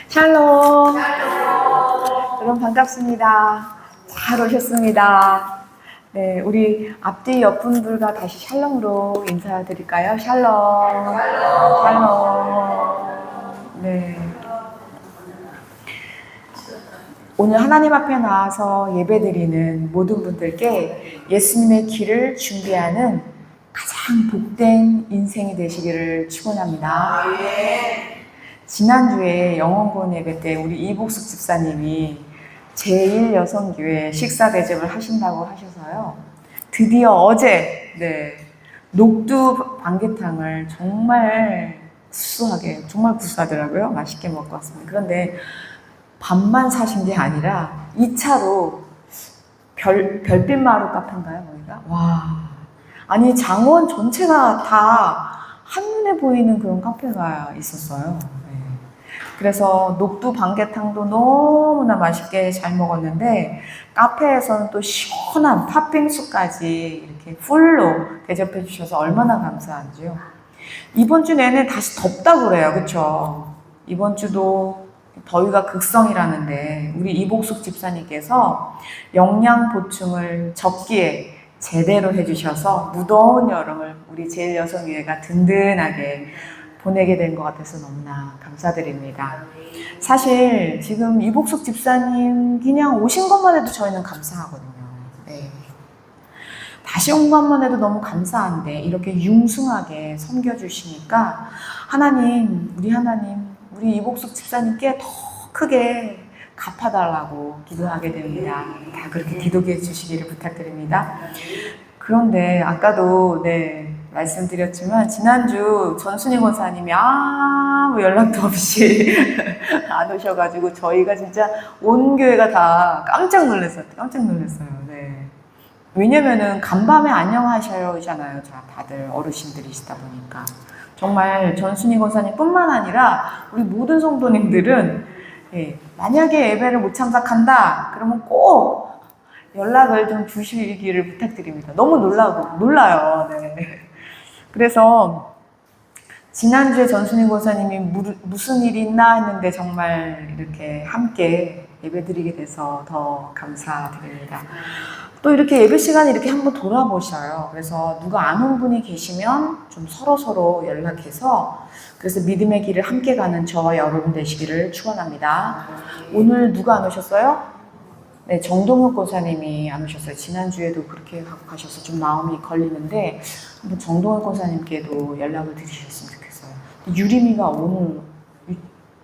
샬롬. 여러분 반갑습니다. 잘 오셨습니다. 네, 우리 앞뒤 옆분들과 다시 샬롬으로 인사드릴까요? 샬롬. 샬롬. 네. 오늘 하나님 앞에 나와서 예배드리는 모든 분들께 예수님의 길을 준비하는 가장 복된 인생이 되시기를 축원합니다. 지난주에 영원권 예배 때 우리 이복숙 집사님이 제1여성교회 식사 대접을 하신다고 하셔서요. 드디어 어제 녹두 반개탕을 정말 구수하더라고요. 맛있게 먹고 왔습니다. 그런데 밥만 사신 게 아니라 2차로 별빛 마루 카페인가요? 거기가? 와, 아니 장원 전체가 다 한눈에 보이는 그런 카페가 있었어요. 네. 그래서 녹두 반개탕도 너무나 맛있게 잘 먹었는데 카페에서는 또 시원한 팥빙수까지 이렇게 풀로 대접해 주셔서 얼마나 감사한지요. 이번 주 내내 다시 덥다고 그래요. 그쵸? 이번 주도 더위가 극성이라는데 우리 이복숙 집사님께서 영양 보충을 적기에 제대로 해주셔서 무더운 여름을 우리 제1여성교회가 든든하게 보내게 된 것 같아서 너무나 감사드립니다. 사실 지금 이복숙 집사님 그냥 오신 것만 해도 저희는 감사하거든요. 네. 다시 온 것만 해도 너무 감사한데 이렇게 융숭하게 섬겨주시니까 하나님, 우리 이복숙 집사님께 더 크게 갚아달라고 기도하게 됩니다. 다 그렇게 기도해 주시기를 부탁드립니다. 그런데 아까도 말씀드렸지만 지난주 전순희 권사님이 아무 연락도 없이 안 오셔가지고 저희가 진짜 온 교회가 다 깜짝 놀랐어요. 네. 왜냐면은 간밤에 안녕하셔야잖아요. 다들 어르신들이시다 보니까. 정말 전순희 권사님 뿐만 아니라 우리 모든 성도님들은 만약에 예배를 못 참석한다 그러면 꼭 연락을 좀 주시기를 부탁드립니다. 너무 놀라요. 네. 그래서 지난주에 전순희 권사님이 무슨 일이 있나 했는데 정말 이렇게 함께 예배드리게 돼서 더 감사드립니다. 또 이렇게 예배 시간에 이렇게 한번 돌아보셔요. 그래서 누가 안 온 분이 계시면 좀 서로 연락해서 그래서 믿음의 길을 함께 가는 저와 여러분 되시기를 축원합니다. 오늘 누가 안 오셨어요? 네, 정동혁 권사님이 안 오셨어요. 지난주에도 그렇게 하고 가셔서 좀 마음이 걸리는데 한번 정동혁 권사님께도 연락을 드리셨으면 좋겠어요. 유림이가 오늘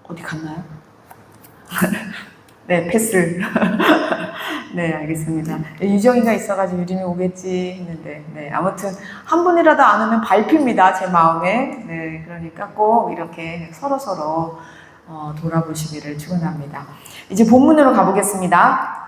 어디 갔나요? 네, 패스. 네, 알겠습니다. 유정이가 있어가지고 유림이 오겠지 했는데, 아무튼 한 분이라도 안 오면 밟힙니다, 제 마음에. 네, 그러니까 꼭 이렇게 서로 돌아보시기를 축원합니다. 이제 본문으로 가보겠습니다.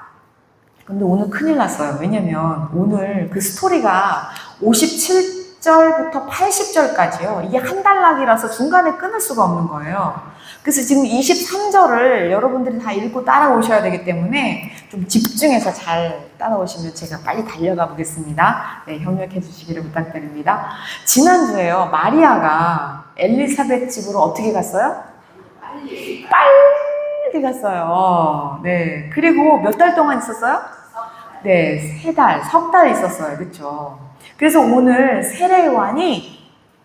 근데 오늘 큰일 났어요. 왜냐면 오늘 그 스토리가 57절부터 80절까지요. 이게 한 단락이라서 중간에 끊을 수가 없는 거예요. 그래서 지금 23절을 여러분들이 다 읽고 따라오셔야 되기 때문에 좀 집중해서 잘 따라오시면 제가 빨리 달려가 보겠습니다. 네, 협력해 주시기를 부탁드립니다. 지난주에요. 마리아가 엘리사벳 집으로 어떻게 갔어요? 빨리 갔어요. 네. 그리고 몇 달 동안 있었어요? 네, 석 달 있었어요. 그쵸? 그래서 오늘 세례요한이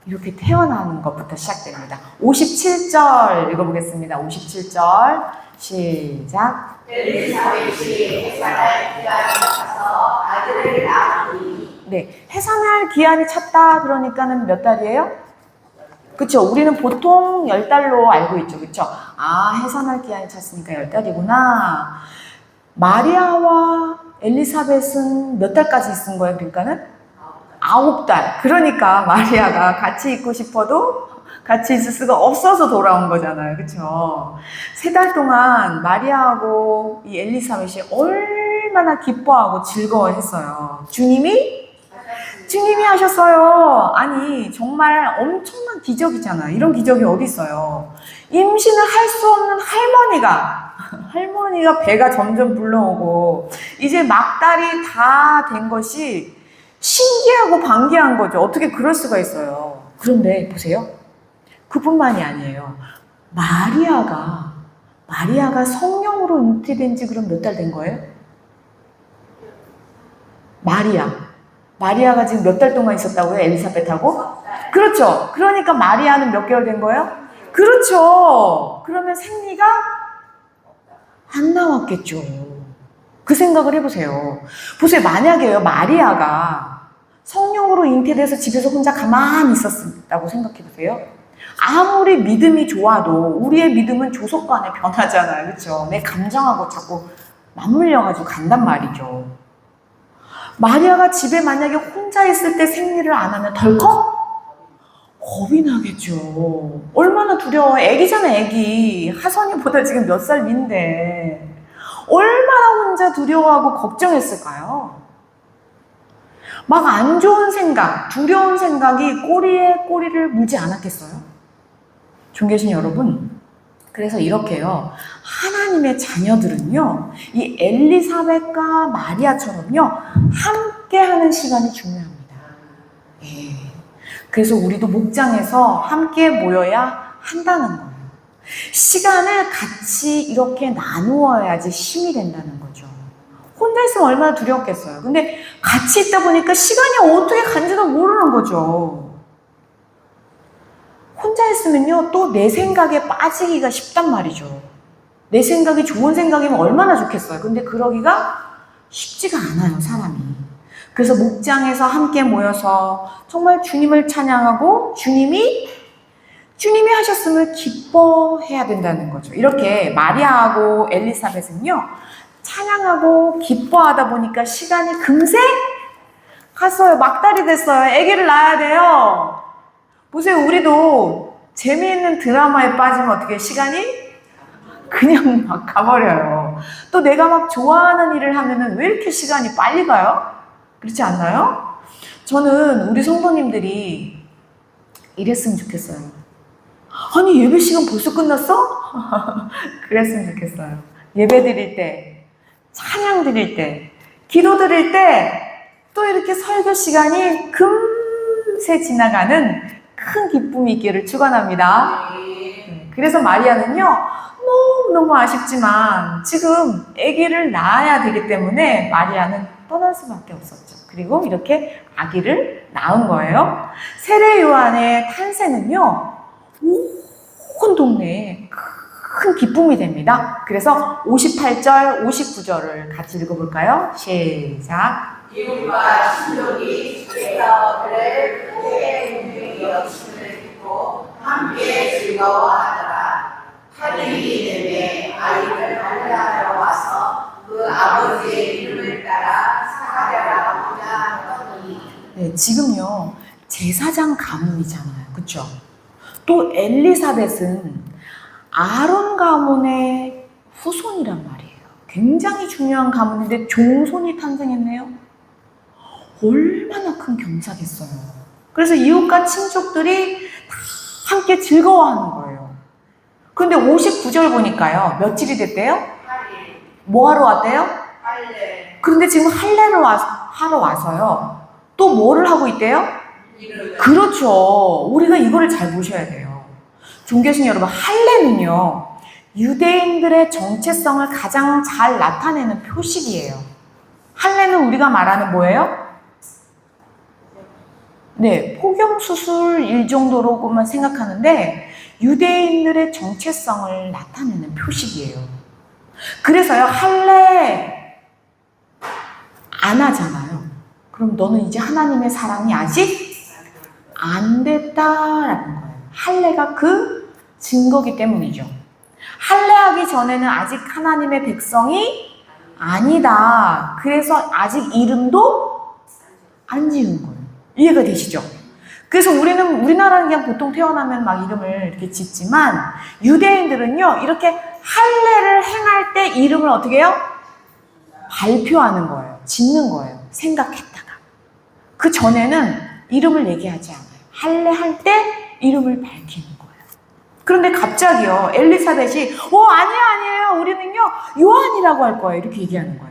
이렇게 태어나는 것부터 시작됩니다. 57절 읽어보겠습니다. 57절 시작. 엘리사벳이 해산할 기한이 차서 아들을 낳으니. 네, 해산할 기한이 찼다 그러니까는 몇 달이에요? 그쵸? 우리는 보통 10달로 알고 있죠. 그쵸? 아, 해산할 기한이 찼으니까 10달이구나. 마리아와 엘리사벳은 몇 달까지 있은 거예요? 그러니까는 9달. 그러니까 마리아가 같이 있고 싶어도 같이 있을 수가 없어서 돌아온 거잖아요. 그쵸? 3달 동안 마리아하고 이 엘리사벳이 얼마나 기뻐하고 즐거워했어요. 주님이 하셨어요. 아니 정말 엄청난 기적이잖아요. 이런 기적이 어디 있어요. 임신을 할 수 없는 할머니가 배가 점점 불러오고 이제 막달이 다 된 것이 신기하고 반기한 거죠. 어떻게 그럴 수가 있어요. 그런데 보세요. 그뿐만이 아니에요. 마리아가 성령으로 잉태된 지 그럼 몇 달 된 거예요? 마리아가 지금 몇 달 동안 있었다고요? 엘리사벳하고? 그렇죠. 그러니까 마리아는 몇 개월 된 거예요? 그렇죠. 그러면 생리가 안 나왔겠죠. 그 생각을 해보세요. 보세요. 만약에요, 마리아가 성령으로 잉태돼서 집에서 혼자 가만히 있었다고 생각해보세요. 아무리 믿음이 좋아도 우리의 믿음은 조속간에 변하잖아요. 그렇죠? 내 감정하고 자꾸 맞물려가지고 간단 말이죠. 마리아가 집에 만약에 혼자 있을 때 생리를 안 하면 덜컥 겁이 나겠죠. 얼마나 두려워. 애기잖아, 애기. 하선이보다 지금 몇 살 민데 얼마나 혼자 두려워하고 걱정했을까요? 막 안 좋은 생각, 두려운 생각이 꼬리에 꼬리를 물지 않았겠어요? 존귀하신 여러분, 그래서 이렇게요, 하나님의 자녀들은요, 이 엘리사벳과 마리아처럼요, 함께하는 시간이 중요합니다. 예. 그래서 우리도 목장에서 함께 모여야 한다는 거예요. 시간을 같이 이렇게 나누어야지 힘이 된다는 거죠. 혼자 있으면 얼마나 두렵겠어요. 근데 같이 있다 보니까 시간이 어떻게 간지도 모르는 거죠. 혼자 있으면요, 또 내 생각에 빠지기가 쉽단 말이죠. 내 생각이 좋은 생각이면 얼마나 좋겠어요. 근데 그러기가 쉽지가 않아요, 사람이. 그래서 목장에서 함께 모여서 정말 주님을 찬양하고 주님이 하셨음을 기뻐해야 된다는 거죠. 이렇게 마리아하고 엘리사벳은요, 찬양하고 기뻐하다 보니까 시간이 금세 갔어요. 막달이 됐어요. 아기를 낳아야 돼요. 보세요. 우리도 재미있는 드라마에 빠지면 어떻게 시간이 그냥 막 가버려요. 또 내가 막 좋아하는 일을 하면은 왜 이렇게 시간이 빨리 가요? 그렇지 않나요? 저는 우리 성도님들이 이랬으면 좋겠어요. 아니, 예배 시간 벌써 끝났어? 그랬으면 좋겠어요. 예배 드릴 때, 찬양 드릴 때, 기도 드릴 때, 또 이렇게 설교 시간이 금세 지나가는 큰 기쁨이 있기를 축원합니다. 그래서 마리아는요, 너무 아쉽지만 지금 아기를 낳아야 되기 때문에 마리아는 떠날 수밖에 없었죠. 그리고 이렇게 아기를 낳은 거예요. 세례 요한의 탄생은요, 온 동네에 큰 기쁨이 됩니다. 그래서 58절, 59절을 같이 읽어볼까요? 시작. 이웃과 친족이 주께서 그를 크게 분명히 여심을 듣고 함께 즐거워하더라. 하늘이 내내 아이를 알려하러 와서 그 아버지의 이름을 따라 사하랴라고자 하더니. 네, 지금요, 제사장 가문이잖아요. 그쵸? 또 엘리사벳은 아론 가문의 후손이란 말이에요. 굉장히 중요한 가문인데 종손이 탄생했네요. 얼마나 큰 경사겠어요. 그래서 이웃과 친족들이 다 함께 즐거워하는 거예요. 근데 59절 보니까요, 며칠이 됐대요? 8일. 뭐 하러 왔대요? 할례. 그런데 지금 할례를 하러 와서요, 또 뭐를 하고 있대요? 이름을. 그렇죠. 우리가 이거를 잘 보셔야 돼요. 존귀하신 여러분, 할례는요, 유대인들의 정체성을 가장 잘 나타내는 표식이에요. 할례는 우리가 말하는 뭐예요? 네, 포경수술 일 정도로만 생각하는데 유대인들의 정체성을 나타내는 표식이에요. 그래서요, 할례 안 하잖아요. 그럼 너는 이제 하나님의 사람이 아직 안 됐다라는 거예요. 할례가 그 증거기 때문이죠. 할례하기 전에는 아직 하나님의 백성이 아니다. 그래서 아직 이름도 안 지은 거예요. 이해가 되시죠? 그래서 우리나라는 그냥 보통 태어나면 막 이름을 이렇게 짓지만 유대인들은요, 이렇게 할례를 행할 때 이름을 어떻게 해요? 발표하는 거예요. 짓는 거예요. 생각했다가. 그 전에는 이름을 얘기하지 않아요. 할례할 때 이름을 밝히는 거예요. 그런데 갑자기요, 엘리사벳이 아니에요. 우리는요, 요한이라고 할 거예요. 이렇게 얘기하는 거예요.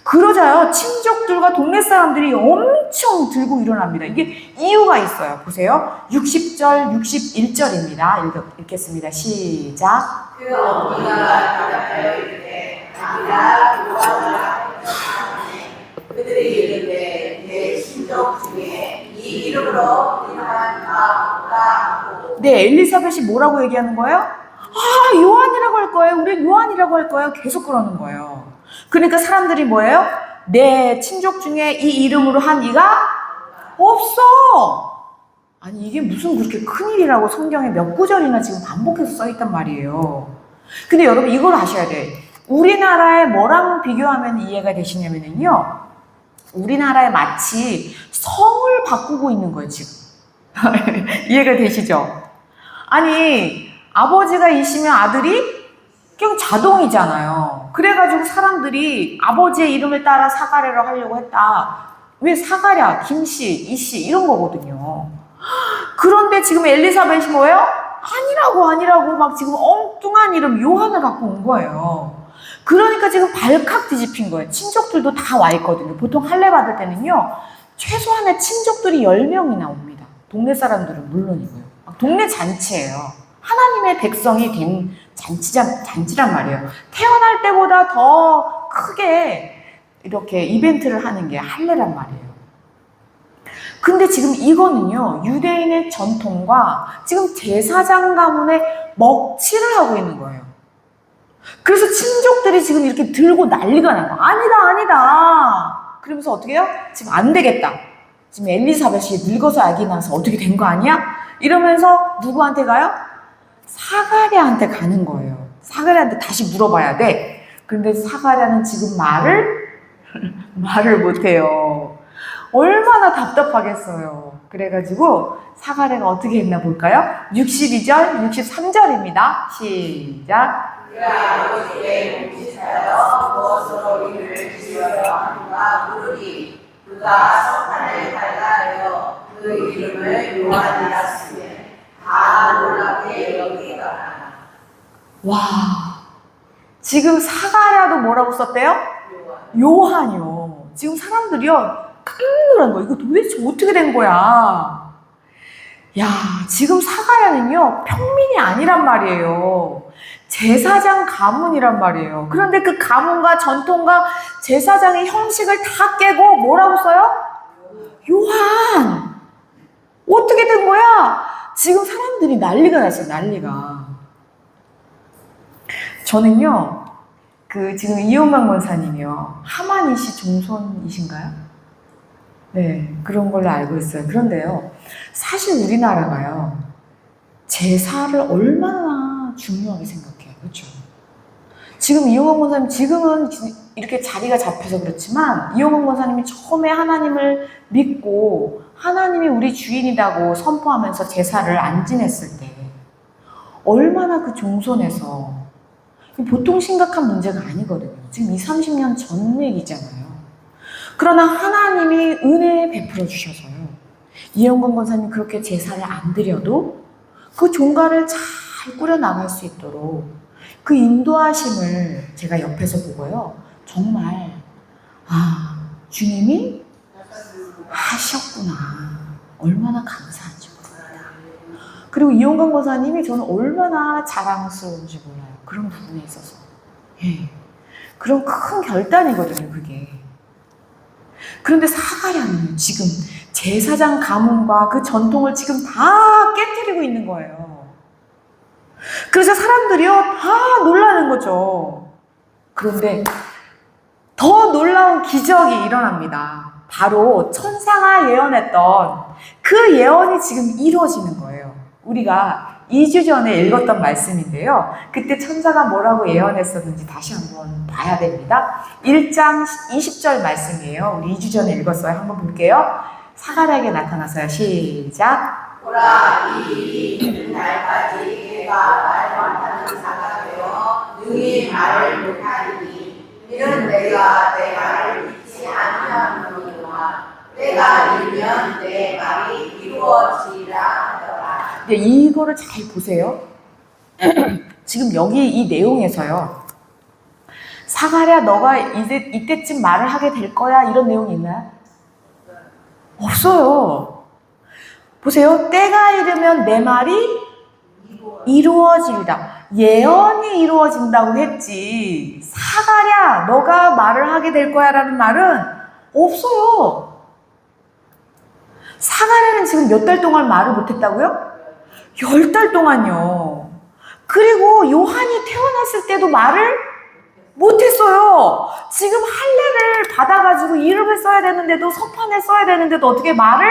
그러자요, 친족들과 동네 사람들이 엄청 들고 일어납니다. 이게 이유가 있어요. 보세요. 60절, 61절입니다. 읽겠습니다. 시작. 그 어머니가 대답하여 이르되 아니라 요한이라 하네. 그들이 이르되 내 친족 중에 이 이름으로 이름한 나 없다 하고. 네, 엘리사벳이 뭐라고 얘기하는 거예요? 아, 요한이라고 할 거예요. 우리 요한이라고 할 거예요. 계속 그러는 거예요. 그러니까 사람들이 뭐예요? 내 친족 중에 이 이름으로 한 이가 없어. 아니, 이게 무슨 그렇게 큰일이라고 성경에 몇 구절이나 지금 반복해서 써있단 말이에요. 근데 여러분 이걸 아셔야 돼. 우리나라에 뭐랑 비교하면 이해가 되시냐면요, 우리나라에 마치 성을 바꾸고 있는 거예요 지금. 이해가 되시죠? 아니, 아버지가 이시면 아들이 그냥 자동이잖아요. 그래가지고 사람들이 아버지의 이름을 따라 사가랴로 하려고 했다. 왜 사가랴, 김씨, 이씨 이런 거거든요. 그런데 지금 엘리사벳이 뭐예요? 아니라고 막 지금 엉뚱한 이름 요한을 갖고 온 거예요. 그러니까 지금 발칵 뒤집힌 거예요. 친족들도 다 와 있거든요. 보통 할례 받을 때는요, 최소한의 친족들이 10명이나 옵니다. 동네 사람들은 물론이고요. 막 동네 잔치예요. 하나님의 백성이 된 잔치란 말이에요. 태어날 때보다 더 크게 이렇게 이벤트를 하는 게 할례란 말이에요. 근데 지금 이거는요, 유대인의 전통과 지금 제사장 가문의 먹칠을 하고 있는 거예요. 그래서 친족들이 지금 이렇게 들고 난리가 난 거야. 아니다. 그러면서 어떻게 해요? 지금 안 되겠다. 지금 엘리사벳이 늙어서 아기 낳아서 어떻게 된 거 아니야? 이러면서 누구한테 가요? 사가랴한테 가는 거예요. 사가랴한테 다시 물어봐야 돼. 그런데 사가랴는 지금 말을 못해요. 얼마나 답답하겠어요. 그래가지고 사가랴가 어떻게 했나 볼까요? 62절, 63절입니다. 시작. 그의 아버지의 묵시하여 무엇으로 이를 지어야 하는가 물으니 그가 석탄을 달라하여 그 이름을 요한이라 쓰면 다 놀랍게 여기더라. 와, 지금 사가랴도 뭐라고 썼대요? 요한이요. 지금 사람들이요, 깜놀한 거예요. 이거 도대체 어떻게 된 거야? 야, 지금 사가랴는요, 평민이 아니란 말이에요. 제사장 가문이란 말이에요. 그런데 그 가문과 전통과 제사장의 형식을 다 깨고 뭐라고 써요? 요한! 어떻게 된 거야? 지금 사람들이 난리가 났어요, 난리가. 저는요, 지금 이용강 권사님이요, 하만이시 종손이신가요? 네, 그런 걸로 알고 있어요. 그런데요, 사실 우리나라가요, 제사를 얼마나 중요하게 생각해요. 그렇죠? 지금 이용강 권사님, 지금은 이렇게 자리가 잡혀서 그렇지만, 이용강 권사님이 처음에 하나님을 믿고, 하나님이 우리 주인이라고 선포하면서 제사를 안 지냈을 때, 얼마나 그 종손에서, 보통 심각한 문제가 아니거든요. 지금 20, 30년 전 얘기잖아요. 그러나 하나님이 은혜 베풀어 주셔서요, 이영건 권사님 그렇게 제사를 안 드려도 그 종가를 잘 꾸려나갈 수 있도록 그 인도하심을 제가 옆에서 보고요, 정말 주님이 하셨구나, 얼마나 감사한지 모릅니다. 그리고 이용강 권사님이 저는 얼마나 자랑스러운지 몰라요. 그런 부분에 있어서. 예. 그런 큰 결단이거든요, 그게. 그런데 사가랴는 지금 제사장 가문과 그 전통을 지금 다 깨뜨리고 있는 거예요. 그래서 사람들이요, 다 놀라는 거죠. 그런데 더 놀라운 기적이 일어납니다. 바로 천사가 예언했던 그 예언이 지금 이루어지는 거예요. 우리가 2주 전에 읽었던 말씀인데요. 그때 천사가 뭐라고 예언했었는지 다시 한번 봐야 됩니다. 1장 20절 말씀이에요. 우리 2주 전에 읽었어요. 한번 볼게요. 사가랴에게 나타나서요. 시작. 보라, 이 일이 있는 날까지 내가 말 못하는 자가 되어 능히 말을 못하리니 이는 내가 내 말을 믿지 아니하노니와 때가 이르면 내 말이 이루어지리라 하더라. 네, 이거를 잘 보세요. 지금 여기 이 내용에서요, 사가랴 너가 이때쯤 말을 하게 될 거야 이런 내용이 있나요? 없어요. 보세요. 때가 이르면 내 말이 이루어지리라. 예언이 이루어진다고 했지 사가랴 너가 말을 하게 될 거야 라는 말은 없어요. 사가랴는 지금 몇 달 동안 말을 못했다고요? 10달 동안요. 그리고 요한이 태어났을 때도 말을 못했어요. 지금 할례를 받아가지고 이름을 써야 되는데도 서판에 써야 되는데도 어떻게 말을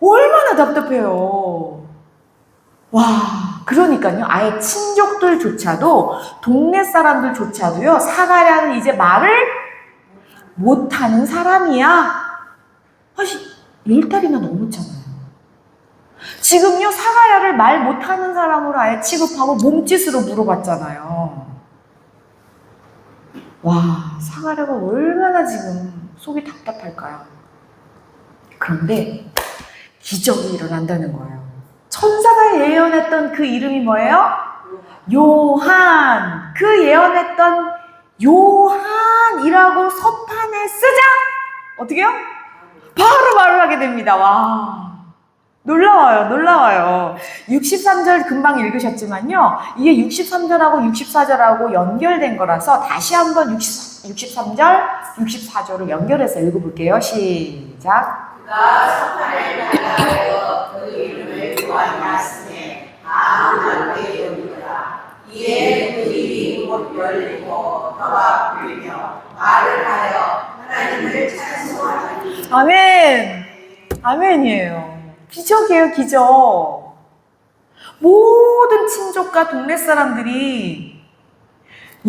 얼마나 답답해요. 와, 그러니까요. 아예 친족들조차도 동네 사람들조차도요. 사가랴는 이제 말을 못하는 사람이야. 사실 10달이나 넘었잖아요. 지금요 사가랴를 말 못하는 사람으로 아예 취급하고 몸짓으로 물어봤잖아요. 와, 사가랴가 얼마나 지금 속이 답답할까요? 그런데 기적이 일어난다는 거예요. 천사가 예언했던 그 이름이 뭐예요? 요한. 그 예언했던 요한이라고 서판에 쓰자 어떻게요? 바로 말을 하게 됩니다. 와, 놀라워요. 놀라워요. 63절 금방 읽으셨지만요. 이게 63절하고 64절하고 연결된 거라서 다시 한번 63절, 64절을 연결해서 읽어볼게요. 시작. 그가 서판을 나가하여 그 이름을 요한이었으니 아무나 그의 이름이라. 이에 그 입이 곧 열리고 혀가 풀리며 말을 하여 하나님을 찬송하더니. 아멘. 아멘이에요. 기적이에요, 기적. 모든 친족과 동네 사람들이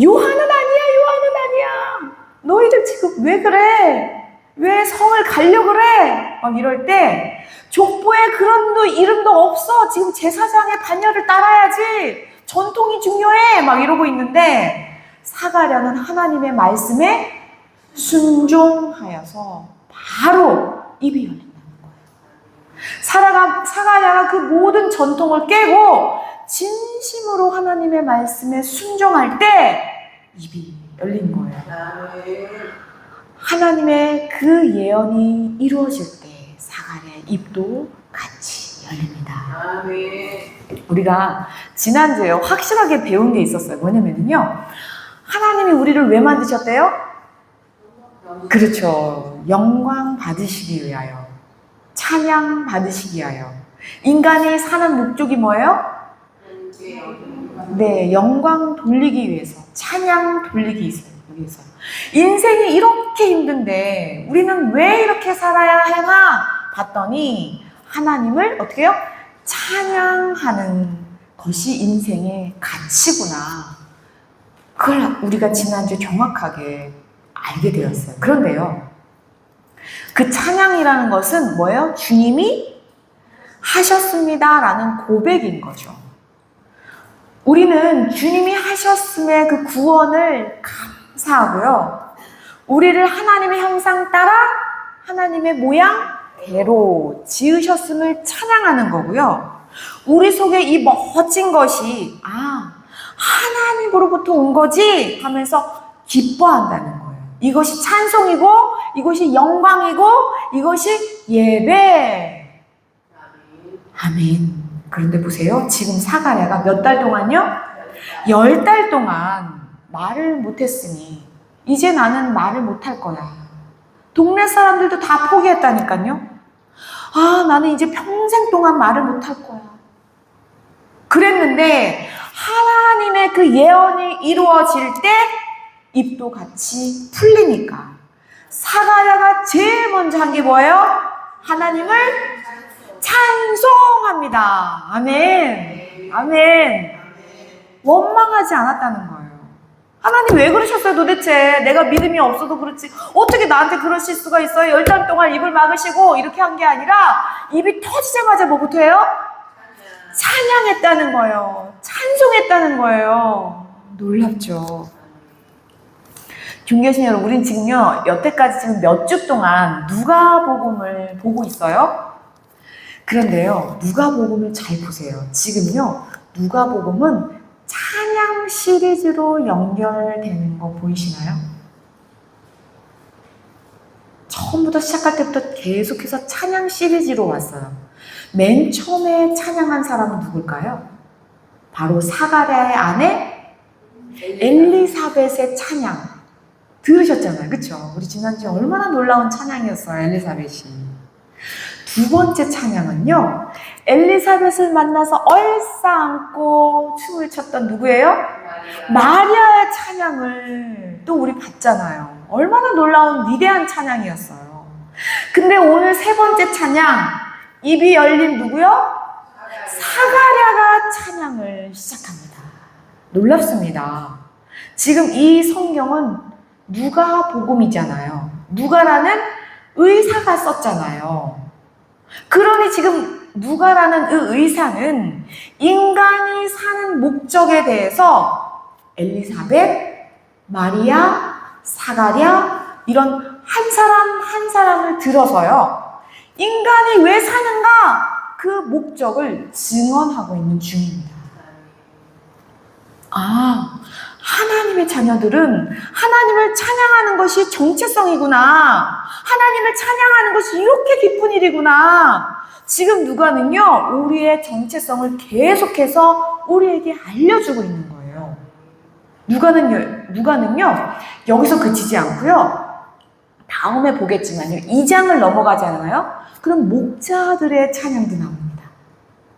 요한은 아니야, 요한은 아니야. 너희들 지금 왜 그래? 왜 성을 가려 그래? 막 이럴 때 족보에 그런 이름도 없어. 지금 제사장의 반열을 따라야지. 전통이 중요해. 막 이러고 있는데 사가랴는 하나님의 말씀에 순종하여서 바로 입이 열린다는 거예요. 사가랴가 그 모든 전통을 깨고 진심으로 하나님의 말씀에 순종할 때 입이 열린 거예요. 하나님의 그 예언이 이루어질 때 사가랴의 입도 같이 열립니다. 우리가 지난주에 확실하게 배운 게 있었어요. 뭐냐면요. 하나님이 우리를 왜 만드셨대요? 그렇죠. 영광 받으시기 위하여. 찬양 받으시기 위하여. 인간이 사는 목적이 뭐예요? 네, 영광 돌리기 위해서. 찬양 돌리기 위해서. 인생이 이렇게 힘든데 우리는 왜 이렇게 살아야 하나 봤더니 하나님을 어떻게 해요? 찬양하는 것이 인생의 가치구나. 그걸 우리가 지난주에 정확하게 알게 되었어요. 그런데요. 그 찬양이라는 것은 뭐예요? 주님이 하셨습니다라는 고백인 거죠. 우리는 주님이 하셨음의 그 구원을 감사하고요. 우리를 하나님의 형상 따라 하나님의 모양대로 지으셨음을 찬양하는 거고요. 우리 속에 이 멋진 것이 하나님으로부터 온 거지 하면서 기뻐한다는 거예요. 이것이 찬송이고 이것이 영광이고 이것이 예배. 아멘. 그런데 보세요. 지금 사가랴가 몇 달 동안요? 10달 동안 말을 못했으니 이제 나는 말을 못할 거야. 동네 사람들도 다 포기했다니까요. 나는 이제 평생 동안 말을 못할 거야. 그랬는데 하나님의 그 예언이 이루어질 때 입도 같이 풀리니까 사가랴가 제일 먼저 한 게 뭐예요? 하나님을 찬송합니다. 아멘. 아멘. 원망하지 않았다는 거예요. 하나님 왜 그러셨어요 도대체? 내가 믿음이 없어도 그렇지 어떻게 나한테 그러실 수가 있어요? 10달 동안 입을 막으시고 이렇게 한 게 아니라 입이 터지자마자 뭐부터 해요? 찬양했다는 거예요. 찬송했다는 거예요. 놀랍죠? 중계신 여러분, 우린 지금요 여태까지 지금 몇 주 동안 누가복음을 보고 있어요. 그런데요 누가복음을 잘 보세요. 지금요 누가복음은 찬양 시리즈로 연결되는 거 보이시나요? 처음부터 시작할 때부터 계속해서 찬양 시리즈로 왔어요. 맨 처음에 찬양한 사람은 누굴까요? 바로 사가랴의 아내 엘리사벳의 찬양 들으셨잖아요. 그쵸? 우리 지난주에 얼마나 놀라운 찬양이었어요. 엘리사벳이. 두 번째 찬양은요, 엘리사벳을 만나서 얼싸안고 춤을 췄던 누구예요? 마리아의 찬양을 또 우리 봤잖아요. 얼마나 놀라운 위대한 찬양이었어요. 근데 오늘 세 번째 찬양, 입이 열린 누구요? 사가랴가 찬양을 시작합니다. 놀랍습니다. 지금 이 성경은 누가복음이잖아요. 누가라는 의사가 썼잖아요. 그러니 지금 누가라는 그 의사는 인간이 사는 목적에 대해서 엘리사벳, 마리아, 사가랴 이런 한 사람 한 사람을 들어서요. 인간이 왜 사는가? 그 목적을 증언하고 있는 중입니다. 하나님의 자녀들은 하나님을 찬양하는 것이 정체성이구나. 하나님을 찬양하는 것이 이렇게 기쁜 일이구나. 지금 누가는요, 우리의 정체성을 계속해서 우리에게 알려주고 있는 거예요. 누가는요, 여기서 그치지 않고요. 다음에 보겠지만요, 2장을 넘어가지 않아요? 그럼 목자들의 찬양도 나옵니다.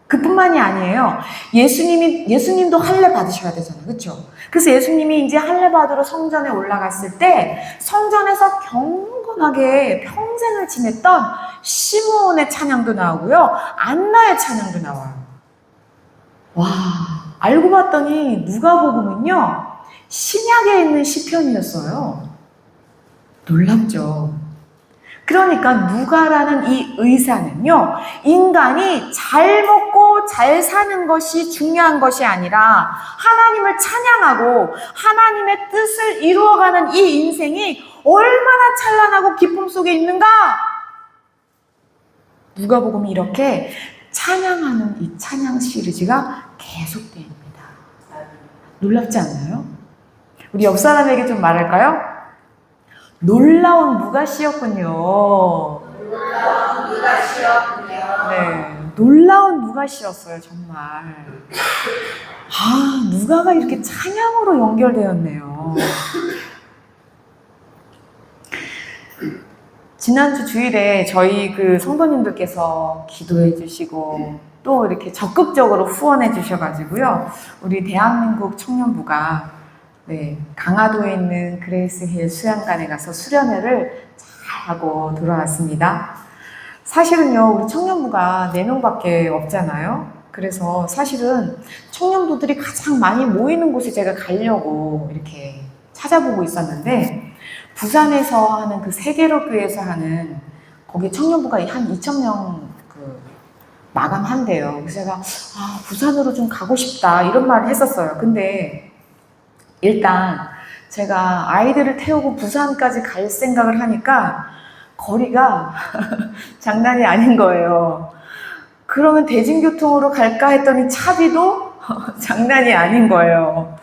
그뿐만이 아니에요. 예수님도 할례 받으셔야 되잖아요. 그렇죠? 그래서 예수님이 이제 할례 받으러 성전에 올라갔을 때 성전에서 경건하게 평생을 지냈던 시므온의 찬양도 나오고요. 안나의 찬양도 나와요. 와, 알고 봤더니 누가복음은요, 신약에 있는 시편이었어요. 놀랍죠? 그러니까 누가라는 이 의사는요, 인간이 잘 먹고 잘 사는 것이 중요한 것이 아니라 하나님을 찬양하고 하나님의 뜻을 이루어가는 이 인생이 얼마나 찬란하고 기쁨 속에 있는가? 누가복음이 이렇게 찬양하는 이 찬양 시리즈가 계속됩니다. 놀랍지 않나요? 우리 옆 사람에게 좀 말할까요? 놀라운 누가시였군요. 놀라운 누가시였군요. 네, 놀라운 누가시였어요, 정말. 누가가 이렇게 찬양으로 연결되었네요. 지난주 주일에 저희 그 성도님들께서 기도해 주시고 또 이렇게 적극적으로 후원해 주셔가지고요, 우리 대한민국 청년부가 강화도에 있는 그레이스 힐 수양관에 가서 수련회를 잘 하고 돌아왔습니다. 사실은요, 우리 청년부가 4명밖에 없잖아요. 그래서 사실은 청년부들이 가장 많이 모이는 곳에 제가 가려고 이렇게 찾아보고 있었는데, 부산에서 하는 그 세계로교회에서 하는 거기 청년부가 한 2,000명 마감한대요. 그래서 제가 부산으로 좀 가고 싶다 이런 말을 했었어요. 근데 일단 제가 아이들을 태우고 부산까지 갈 생각을 하니까 거리가 장난이 아닌 거예요. 그러면 대중교통으로 갈까 했더니 차비도 장난이 아닌 거예요.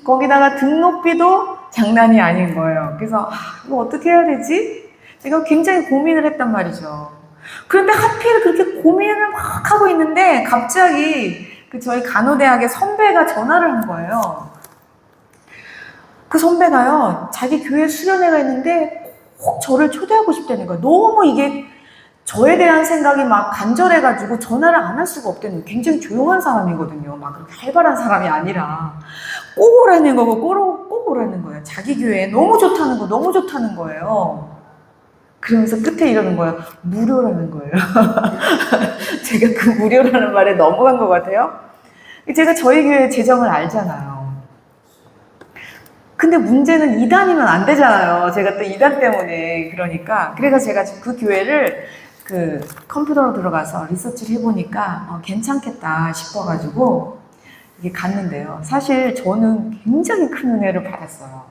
거기다가 등록비도 장난이 아닌 거예요. 그래서 이거 어떻게 해야 되지? 제가 굉장히 고민을 했단 말이죠. 그런데 하필 그렇게 고민을 막 하고 있는데 갑자기 저희 간호대학의 선배가 전화를 한 거예요. 그 선배가요, 자기 교회 수련회가 있는데 꼭 저를 초대하고 싶다는 거예요. 너무 이게 저에 대한 생각이 막 간절해가지고 전화를 안 할 수가 없다는 거예요. 굉장히 조용한 사람이거든요. 막 그렇게 활발한 사람이 아니라 꼭 오라는 거고 꼭 오라는 거예요. 자기 교회에 너무 좋다는 거예요. 그러면서 끝에 이러는 거예요. 무료라는 거예요. 제가 그 무료라는 말에 넘어간 것 같아요. 제가 저희 교회 재정을 알잖아요. 근데 문제는 2단이면 안 되잖아요. 제가 또 2단 때문에. 그래서 제가 그 교회를 컴퓨터로 들어가서 리서치를 해보니까 괜찮겠다 싶어가지고 이게 갔는데요. 사실 저는 굉장히 큰 은혜를 받았어요.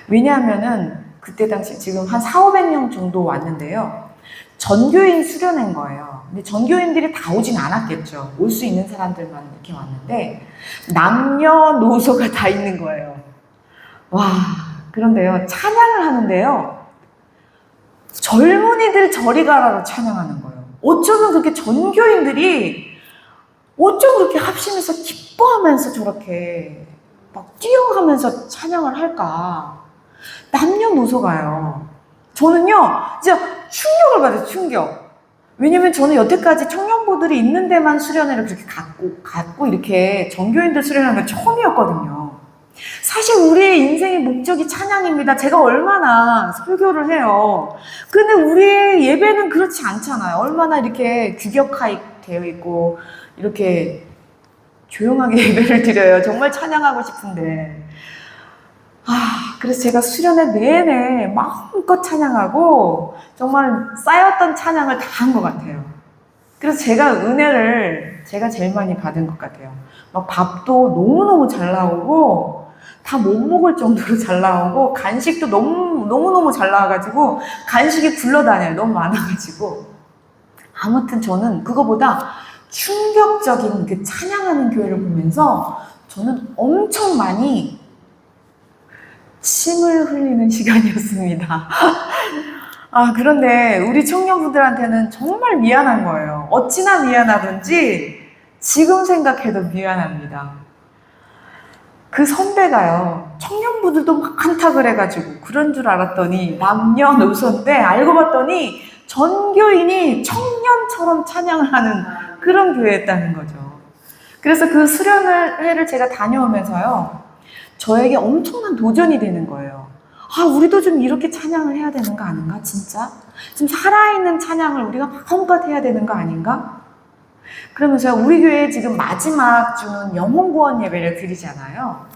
왜냐하면은 그때 당시 지금 한 400~500명 정도 왔는데요. 전교인 수련회인 거예요. 근데 전교인들이 다 오진 않았겠죠. 올 수 있는 사람들만 이렇게 왔는데 남녀노소가 다 있는 거예요. 와, 그런데요, 찬양을 하는데요, 젊은이들 저리 가라로 찬양하는 거예요. 어쩌면 그렇게 전교인들이 어쩜 그렇게 합심해서 기뻐하면서 저렇게 막 뛰어가면서 찬양을 할까? 남녀노소가요. 저는요, 진짜 충격을 받아요, 충격. 왜냐면 저는 여태까지 청년부들이 있는 데만 수련회를 그렇게 갖고 이렇게 전교인들 수련하는 건 처음이었거든요. 사실 우리의 인생의 목적이 찬양입니다. 제가 얼마나 설교를 해요. 근데 우리의 예배는 그렇지 않잖아요. 얼마나 이렇게 규격화되어 있고 이렇게 조용하게 예배를 드려요. 정말 찬양하고 싶은데. 그래서 제가 수련회 내내 마음껏 찬양하고 정말 쌓였던 찬양을 다 한 것 같아요. 그래서 제가 은혜를 제가 제일 많이 받은 것 같아요. 막 밥도 너무너무 잘 나오고 다 못 먹을 정도로 잘 나오고 간식도 너무너무 잘 나와가지고 간식이 굴러다녀요. 너무 많아가지고. 아무튼 저는 그거보다 충격적인 그 찬양하는 교회를 보면서 저는 엄청 많이 침을 흘리는 시간이었습니다. 그런데 우리 청년분들한테는 정말 미안한 거예요. 어찌나 미안하든지 지금 생각해도 미안합니다. 그 선배가요, 청년부들도 막 한탁을 해가지고 그런 줄 알았더니 남녀노소인데 알고 봤더니 전교인이 청년처럼 찬양을 하는 그런 교회였다는 거죠. 그래서 그 수련회를 제가 다녀오면서요, 저에게 엄청난 도전이 되는 거예요. 우리도 좀 이렇게 찬양을 해야 되는 거 아닌가, 진짜? 좀 살아있는 찬양을 우리가 마음껏 해야 되는 거 아닌가? 그러면서 우리 교회에 지금 마지막 주는 영혼구원 예배를 드리잖아요.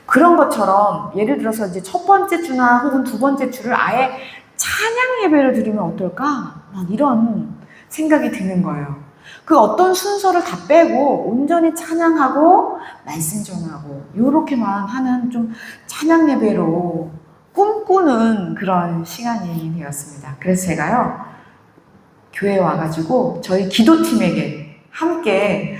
그런 것처럼 예를 들어서 이제 첫 번째 주나 혹은 두 번째 주를 아예 찬양 예배를 드리면 어떨까? 막 이런 생각이 드는 거예요. 그 어떤 순서를 다 빼고 온전히 찬양하고 말씀 전하고 요렇게만 하는 좀 찬양 예배로 꿈꾸는 그런 시간이 되었습니다. 그래서 제가요, 교회에 와가지고 저희 기도팀에게 함께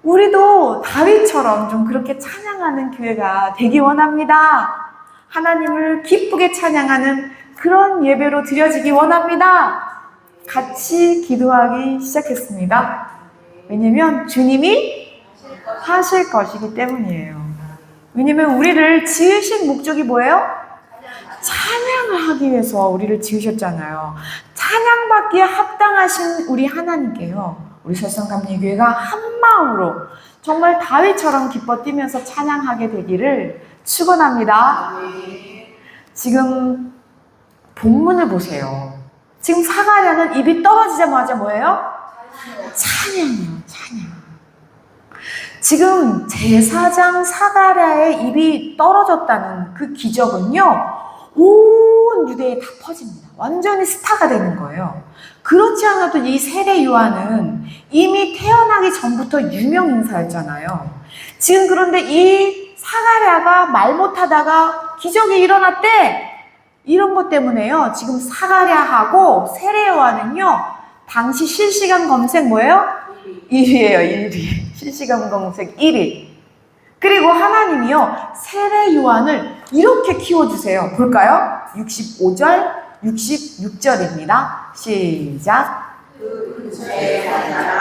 우리도 다윗처럼 좀 그렇게 찬양하는 교회가 되기 원합니다. 하나님을 기쁘게 찬양하는 그런 예배로 드려지기 원합니다. 같이 기도하기 시작했습니다. 왜냐면 주님이 하실 것이기 때문이에요. 왜냐면 우리를 지으신 목적이 뭐예요? 찬양을 하기 위해서 우리를 지으셨잖아요. 찬양받기에 합당하신 우리 하나님께요, 우리 설성감리교회가 한마음으로 정말 다윗처럼 기뻐 뛰면서 찬양하게 되기를 축원합니다. 지금 본문을 보세요. 지금 사가랴는 입이 떨어지자마자 뭐예요? 찬양이요, 찬양. 지금 제사장 사가랴의 입이 떨어졌다는 그 기적은요, 온 유대에 다 퍼집니다. 완전히 스타가 되는 거예요. 그렇지 않아도 이 세례 요한은 이미 태어나기 전부터 유명 인사였잖아요. 지금 그런데 이 사가랴가 말 못하다가 기적이 일어났대. 이런 것 때문에요, 지금 사가랴하고 세례 요한은요, 당시 실시간 검색 뭐예요? 1위예요, 1위. 실시간 검색 1위. 그리고 하나님이요, 세례 요한을 이렇게 키워주세요. 볼까요? 65절, 66절입니다. 시작. 그 근처에 사는 자가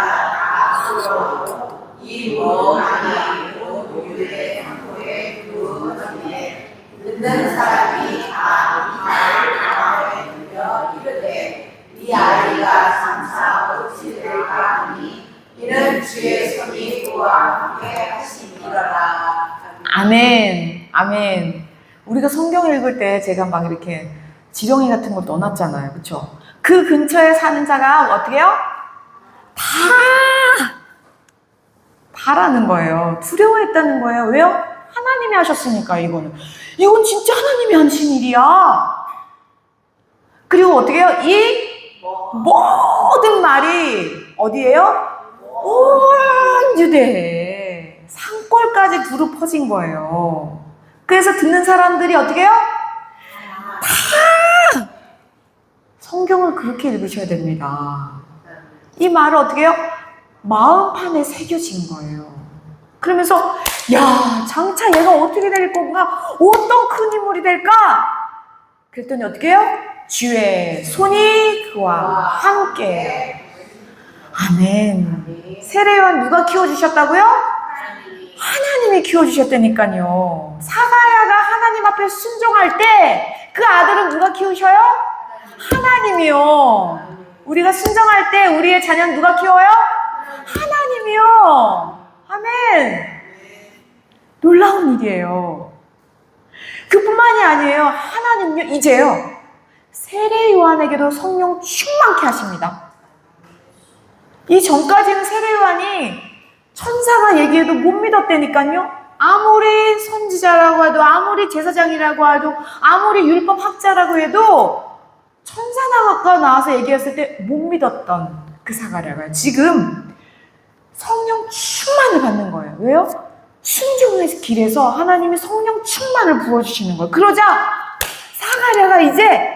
다수로 이 모함이 온 유대 상고의 그 전에 듣는 사람이 다 이날 가운데 들려 이르되 이 아이가 3, 4, 5, 7을 가하니 이는 주의 손이 그와 함께 하심이로라. 아멘, 아멘. 우리가 성경 읽을 때 제가 막 이렇게 지렁이 같은 걸 넣어놨잖아요. 그쵸? 그 근처에 사는 자가 어떻게 해요? 다라는 거예요. 두려워했다는 거예요. 왜요? 하나님이 하셨으니까, 이건 진짜 하나님이 하신 일이야. 그리고 어떻게 해요? 이 모든 말이 어디예요? 온 유대에 산골까지 두루 퍼진 거예요. 그래서 듣는 사람들이 어떻게 해요? 다 성경을 그렇게 읽으셔야 됩니다. 이 말을 어떻게 해요? 마음판에 새겨진 거예요. 그러면서 야, 장차 얘가 어떻게 될 건가? 어떤 큰 인물이 될까? 그랬더니 어떻게 해요? 주의 손이 그와 함께. 아멘. 세례요한 누가 키워주셨다고요? 하나님이 키워주셨다니까요. 사가랴가 하나님 앞에 순종할 때 그 아들은 누가 키우셔요? 하나님이요. 우리가 순종할 때 우리의 자녀는 누가 키워요? 하나님이요. 아멘. 놀라운 일이에요. 그뿐만이 아니에요. 하나님요, 이제요, 세례 요한에게도 성령 충만케 하십니다. 이 전까지는 세례 요한이 천사가 얘기해도 못 믿었다니까요. 아무리 선지자라고 해도, 아무리 제사장이라고 해도, 아무리 율법 학자라고 해도 천사가 나와서 얘기했을 때 못 믿었던 그 사가랴가 지금 성령 충만을 받는 거예요. 왜요? 순종의 길에서 하나님이 성령 충만을 부어주시는 거예요. 그러자 사가랴가 이제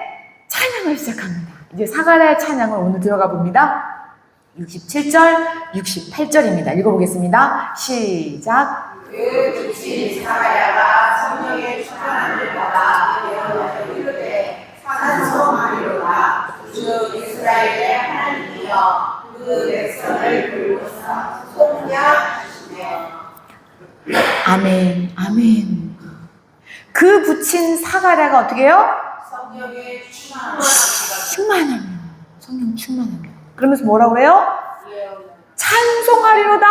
찬양을 시작합니다. 이제 사가랴의 찬양을 오늘 들어가 봅니다. 67절, 68절입니다. 읽어보겠습니다. 시작. 그 빛인 사가랴가 성령의 충만함을 받아 예언을 이르되 찬송하리로다. 주 이스라엘의 하나님이여 그 백성을 불러서颂扬하시며. 아멘, 아멘. 그 붙인 사가랴가 어떻게 해요? 성령의 충만하며, 성령 충만하며. 그러면서 뭐라고 해요? 찬송하리로다.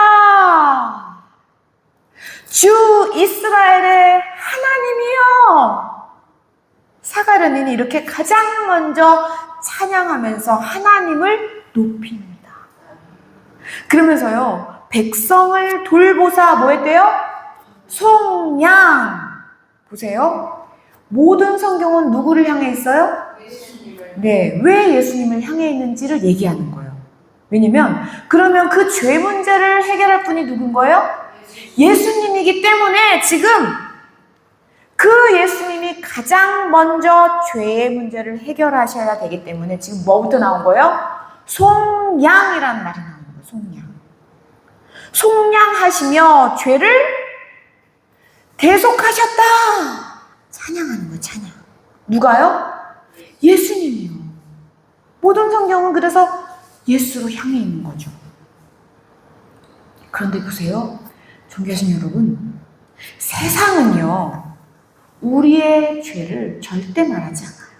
주 이스라엘의 하나님이여. 사가랴는 이렇게 가장 먼저 찬양하면서 하나님을 높입니다. 그러면서요, 백성을 돌보사 뭐 했대요? 송양. 보세요. 모든 성경은 누구를 향해 있어요? 예수님을. 네, 왜 예수님을 향해 있는지를 얘기하는 거예요. 왜냐면 그러면 그 죄 문제를 해결할 분이 누군 거예요? 예수님이기 때문에 지금 그 예수님이 가장 먼저 죄의 문제를 해결하셔야 되기 때문에 지금 뭐부터 나온 거예요? 송양이라는 말이 나온 거예요. 송양. 송양하시며 죄를 대속하셨다. 찬양하는 거예요. 찬양. 누가요? 예수님이요. 모든 성경은 그래서 예수로 향해 있는 거죠. 그런데 보세요. 존귀하신 여러분, 세상은요, 우리의 죄를 절대 말하지 않아요.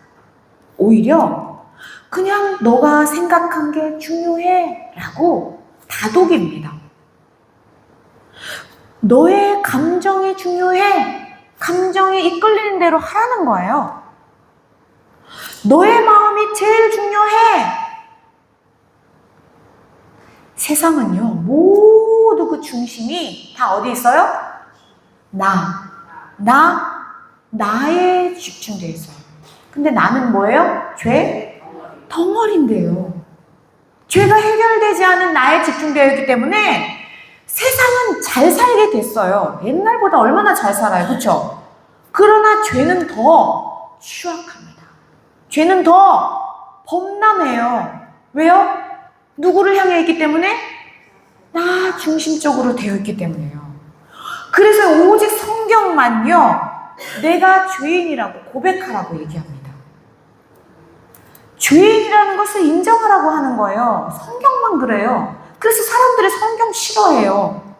오히려 그냥 너가 생각한 게 중요해 라고 다독입니다. 너의 감정이 중요해. 감정이 이끌리는 대로 하라는 거예요. 너의 마음이 제일 중요해. 세상은요, 모두 그 중심이 다 어디 있어요? 나에 집중되어 있어요. 근데 나는 뭐예요? 죄? 덩어리인데요. 죄가 해결되지 않은 나에 집중되어 있기 때문에 세상은 잘 살게 됐어요. 옛날보다 얼마나 잘 살아요. 그렇죠? 그러나 죄는 더 추악합니다. 죄는 더 범람해요. 왜요? 누구를 향해 있기 때문에? 나 중심적으로 되어 있기 때문에요. 그래서 오직 성경만요, 내가 죄인이라고 고백하라고 얘기합니다. 죄인이라는 것을 인정하라고 하는 거예요. 성경만 그래요. 그래서 사람들이 성경 싫어해요.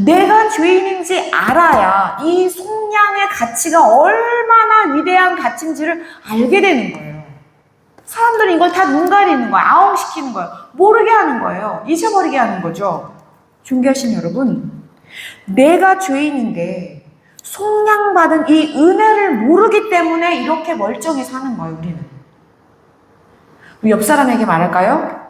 내가 죄인인지 알아야 이 속량의 가치가 얼마나 위대한 가치인지를 알게 되는 거예요. 사람들이 이걸 다 눈 가리는 거예요. 아웅시키는 거예요. 모르게 하는 거예요. 잊어버리게 하는 거죠. 존귀하신 여러분, 내가 죄인인데 속량받은 이 은혜를 모르기 때문에 이렇게 멀쩡히 사는 거예요. 우리는. 우리 옆 사람에게 말할까요?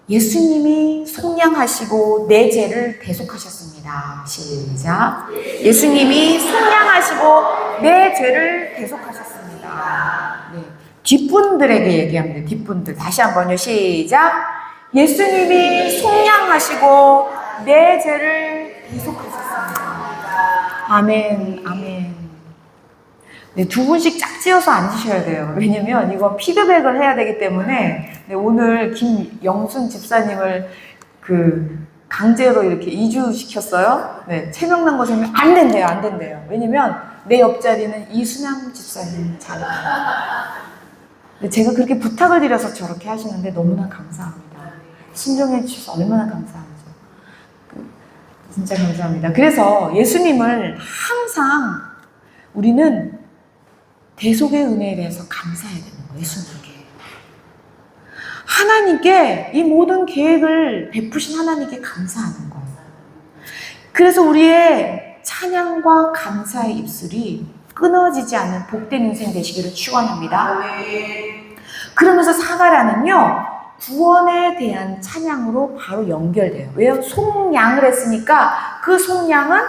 예수님이 속량하시고 내 죄를 대속하셨습니다. 시작. 예수님이 속량하시고 내 죄를 대속하셨습니다. 네. 뒷분들에게 얘기합니다. 뒷분들. 다시 한번요. 시작. 예수님이 속량하시고 내 죄를 대속하셨습니다. 아멘. 아멘. 네, 두 분씩 짝지어서 앉으셔야 돼요. 왜냐면 이거 피드백을 해야 되기 때문에 네, 오늘 김영순 집사님을 강제로 이렇게 이주시켰어요. 네, 최명란 고생님 안 된대요, 안 된대요. 왜냐면 내 옆자리는 이순양 집사님 자리입니다. 제가 그렇게 부탁을 드려서 저렇게 하시는데 너무나 감사합니다. 신중해 주셔서 얼마나 감사하죠. 진짜 감사합니다. 그래서 예수님을 항상 우리는 대속의 은혜에 대해서 감사해야 되는 거예요. 예수님께. 하나님께 이 모든 계획을 베푸신 하나님께 감사하는 거예요. 그래서 우리의 찬양과 감사의 입술이 끊어지지 않는 복된 인생 되시기를 축원합니다. 그러면서 사가라는요, 구원에 대한 찬양으로 바로 연결돼요. 왜요? 속량을 했으니까 그 속량은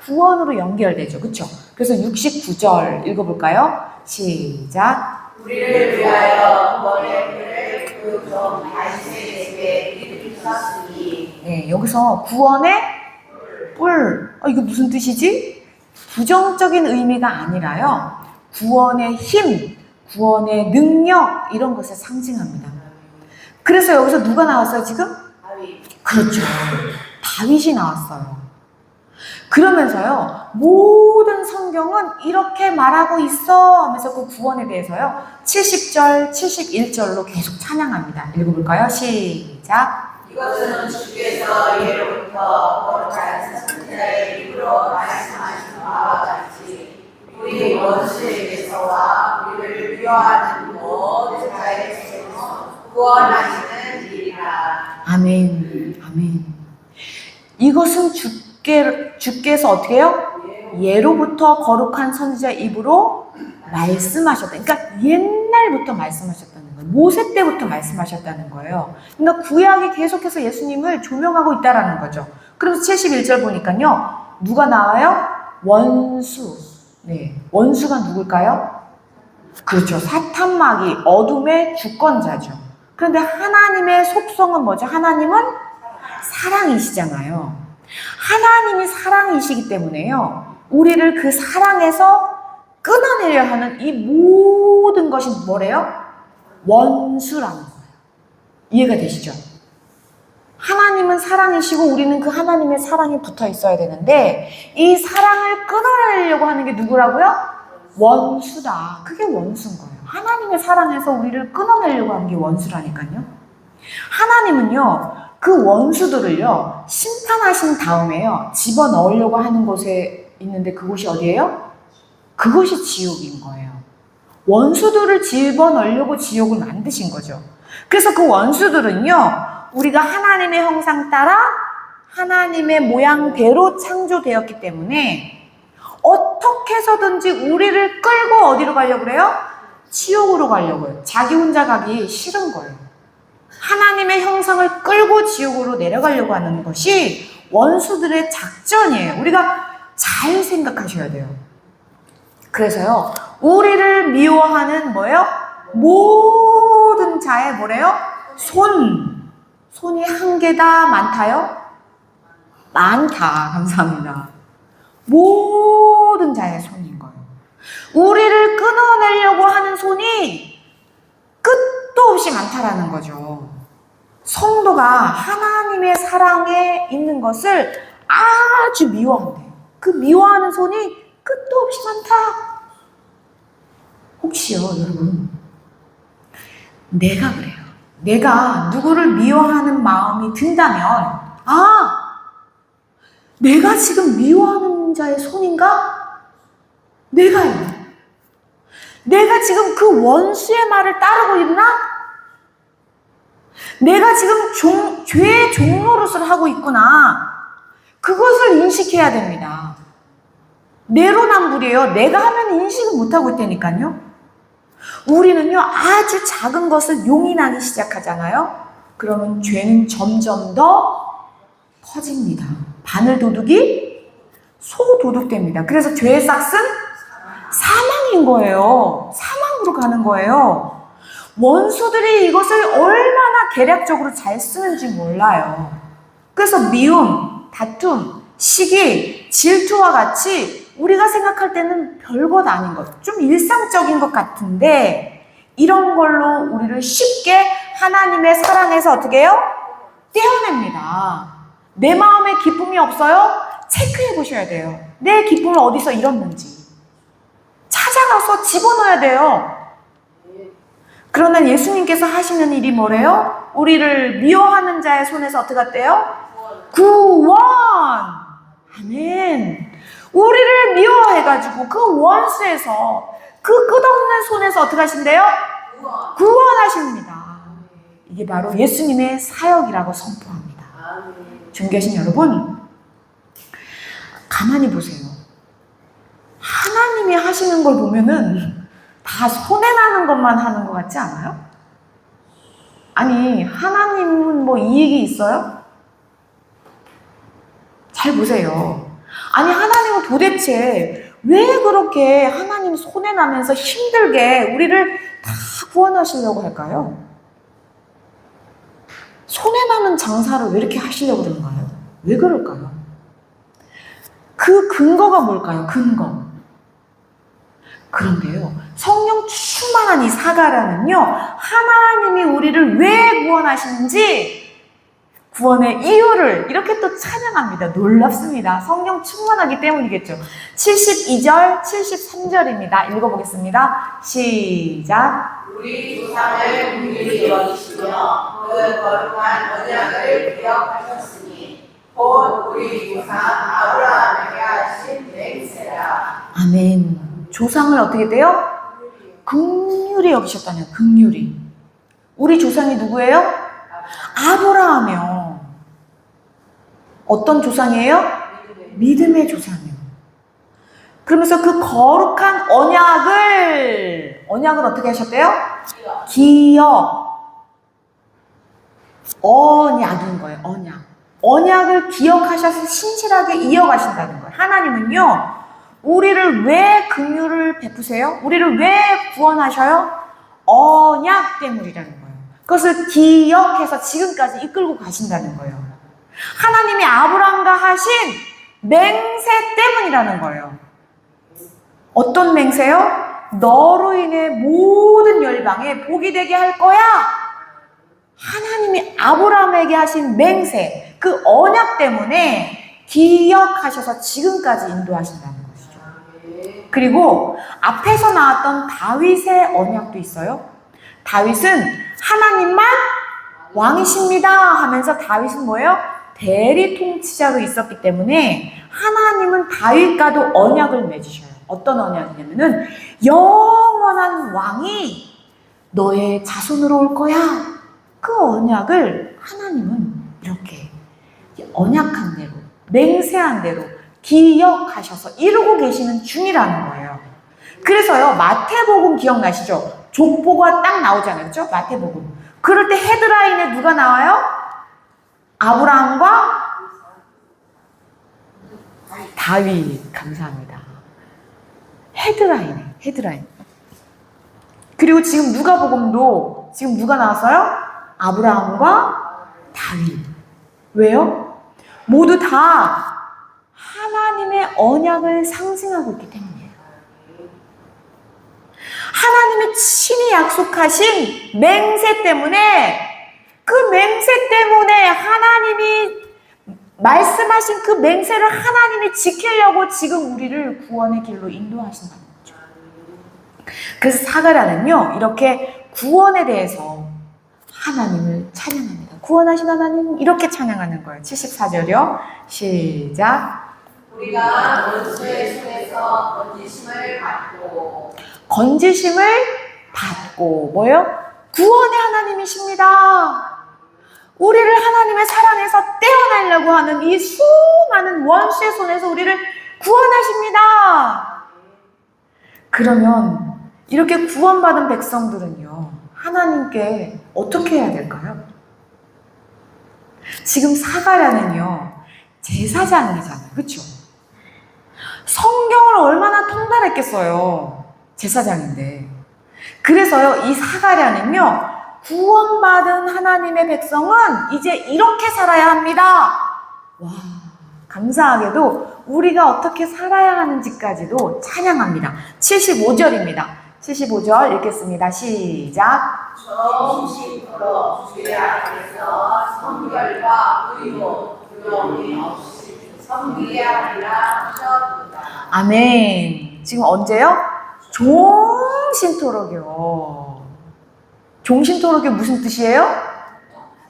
구원으로 연결되죠. 그렇죠? 그래서 69절 읽어볼까요? 시작. 우리를 위하여 구원의 뿔을 그좀 다윗의 집에 일으키셨으니. 네, 여기서 구원의 뿔. 이게 무슨 뜻이지? 부정적인 의미가 아니라요, 구원의 힘, 구원의 능력, 이런 것을 상징합니다. 그래서 여기서 누가 나왔어요, 지금? 다윗. 그렇죠. 다윗이 나왔어요. 그러면서요, 모든 성경은 이렇게 말하고 있어 하면서 그 구원에 대해서요, 70절, 71절로 계속 찬양합니다. 읽어볼까요? 시작. 이것은 주께서 예로부터 거룩한 선지자의 입으로 말씀하신 바와 같이 우리 원수에게서와 우리를 미워하는 모든 자에게서 구원하시는 일이라. 아멘. 아멘. 이것은 주께서 어떻게 해요? 예로부터 거룩한 선지자의 입으로 말씀하셨다. 그러니까 옛날부터 말씀하셨다는 거예요. 모세 때부터 말씀하셨다는 거예요. 그러니까 구약이 계속해서 예수님을 조명하고 있다라는 거죠. 그래서 71절 보니까요, 누가 나와요? 원수. 네, 원수가 누굴까요? 그렇죠. 사탄마귀, 어둠의 주권자죠. 그런데 하나님의 속성은 뭐죠? 하나님은 사랑이시잖아요. 하나님이 사랑이시기 때문에요, 우리를 그 사랑에서 끊어내려 하는 이 모든 것이 뭐래요? 원수라는 거예요. 이해가 되시죠? 하나님은 사랑이시고 우리는 그 하나님의 사랑에 붙어 있어야 되는데, 이 사랑을 끊어내려고 하는 게 누구라고요? 원수다. 그게 원수인 거예요. 하나님의 사랑에서 우리를 끊어내려고 하는 게 원수라니까요. 하나님은요, 그 원수들을요, 심판하신 다음에요, 집어넣으려고 하는 곳에 있는데 그곳이 어디예요? 그것이 지옥인 거예요. 원수들을 집어넣으려고 지옥을 만드신 거죠. 그래서 그 원수들은요, 우리가 하나님의 형상 따라 하나님의 모양대로 창조되었기 때문에 어떻게 해서든지 우리를 끌고 어디로 가려고 그래요? 지옥으로 가려고 해요. 자기 혼자 가기 싫은 거예요. 하나님의 형상을 끌고 지옥으로 내려가려고 하는 것이 원수들의 작전이에요. 우리가 잘 생각하셔야 돼요. 그래서요, 우리를 미워하는 뭐예요? 모든 자의 뭐래요? 손이 한 개다, 많다요? 많다. 감사합니다. 모든 자의 손인 거예요. 우리를 끊어내려고 하는 손이 끝도 없이 많다라는 거죠. 성도가 하나님의 사랑에 있는 것을 아주 미워한대요. 그 미워하는 손이 끝도 없이 많다. 혹시요, 여러분, 내가 그래요. 내가 누구를 미워하는 마음이 든다면, 내가 지금 미워하는 자의 손인가? 내가요. 내가 지금 그 원수의 말을 따르고 있나? 내가 지금 죄의 종노릇을 하고 있구나. 그것을 인식해야 됩니다. 내로남불이에요. 내가 하면 인식을 못하고 있다니까요. 우리는요, 아주 작은 것을 용인하기 시작하잖아요. 그러면 죄는 점점 더 커집니다. 바늘도둑이 소도둑됩니다. 그래서 죄의 싹은 사망인 거예요. 사망으로 가는 거예요. 원수들이 이것을 얼마나 계략적으로 잘 쓰는지 몰라요. 그래서 미움, 다툼, 시기, 질투와 같이 우리가 생각할 때는 별것 아닌 것, 좀 일상적인 것 같은데, 이런 걸로 우리를 쉽게 하나님의 사랑에서 어떻게 해요? 떼어냅니다. 내 마음에 기쁨이 없어요? 체크해 보셔야 돼요. 내 기쁨을 어디서 잃었는지 찾아가서 집어넣어야 돼요. 그러나 예수님께서 하시는 일이 뭐래요? 우리를 미워하는 자의 손에서 어떻게 했대요? 구원! 아멘. 우리를 미워해가지고 그 원수에서 그 끝없는 손에서 어떻게 하신대요? 구원하십니다. 이게 바로 예수님의 사역이라고 선포합니다. 존귀하신 여러분, 가만히 보세요. 하나님이 하시는 걸 보면은 다 손해나는 것만 하는 것 같지 않아요? 아니, 하나님은 뭐 이익이 있어요? 잘 보세요. 아니, 하나님은 도대체 왜 그렇게 하나님 손해나면서 힘들게 우리를 다 구원하시려고 할까요? 손해나는 장사를 왜 이렇게 하시려고 그런가요? 왜 그럴까요? 그 근거가 뭘까요? 근거. 그런데요, 성령 충만한 이 사가라는요, 하나님이 우리를 왜 구원하시는지 구원의 이유를 이렇게 또 찬양합니다. 놀랍습니다. 성령 충만하기 때문이겠죠. 72절, 73절입니다. 읽어보겠습니다. 시작. 우리 조상을 긍휼히 여기시며 그 거룩한 언약을 기억하셨으니 곧 우리 조상 아브라함에게 하신 맹세라. 아멘. 조상을 어떻게 돼요? 긍휼히 여기셨다네요. 긍휼히. 우리 조상이 누구예요? 아브라함이요. 어떤 조상이에요? 믿음의 조상이요. 그러면서 그 거룩한 언약을 어떻게 하셨대요? 기억. 언약인 거예요. 언약을 기억하셔서 신실하게 이어가신다는 거예요. 하나님은요, 우리를 왜 긍휼을 베푸세요? 우리를 왜 구원하셔요? 언약 때문이라는 거예요. 그것을 기억해서 지금까지 이끌고 가신다는 거예요. 하나님이 아브라함과 하신 맹세 때문이라는 거예요. 어떤 맹세요? 너로 인해 모든 열방에 복이 되게 할 거야. 하나님이 아브라함에게 하신 맹세, 그 언약 때문에 기억하셔서 지금까지 인도하신다는 것이죠. 그리고 앞에서 나왔던 다윗의 언약도 있어요. 다윗은 하나님만 왕이십니다 하면서 다윗은 뭐예요? 대리 통치자로 있었기 때문에 하나님은 다윗과도 언약을 맺으셔요. 어떤 언약이냐면은 영원한 왕이 너의 자손으로 올 거야. 그 언약을 하나님은 이렇게 언약한 대로, 맹세한 대로 기억하셔서 이루고 계시는 중이라는 거예요. 그래서요, 마태복음 기억나시죠? 족보가 딱 나오잖아요. 그렇죠? 마태복음. 그럴 때 헤드라인에 누가 나와요? 아브라함과 다윗. 감사합니다. 헤드라인. 그리고 지금 누가복음도 지금 누가 나왔어요? 아브라함과 다윗. 왜요? 모두 다 하나님의 언약을 상징하고 있기 때문이에요. 하나님이 친히 약속하신 맹세 때문에, 그 맹세 때문에 하나님이 말씀하신 그 맹세를 하나님이 지키려고 지금 우리를 구원의 길로 인도하신다는 거죠. 그래서 사가랴는요, 이렇게 구원에 대해서 하나님을 찬양합니다. 구원하신 하나님, 이렇게 찬양하는 거예요. 74절이요. 시작. 우리가 원수의 손에서 건지심을 받고 뭐예요? 구원의 하나님이십니다. 우리를 하나님의 사랑에서 떼어내려고 하는 이 수많은 원수의 손에서 우리를 구원하십니다. 그러면 이렇게 구원받은 백성들은요, 하나님께 어떻게 해야 될까요? 지금 사가랴는요, 제사장이잖아요. 그렇죠? 성경을 얼마나 통달했겠어요. 제사장인데. 그래서요, 이 사가랴는요, 구원받은 하나님의 백성은 이제 이렇게 살아야 합니다. 와, 감사하게도 우리가 어떻게 살아야 하는지까지도 찬양합니다. 75절입니다. 75절 읽겠습니다. 시작. 정신으로 주의 앞에서 성결과 의로 두려움이 없이 섬기게 하리라 하셨도다. 아멘. 지금 언제요? 종신토록이요. 종신토록이 무슨 뜻이에요?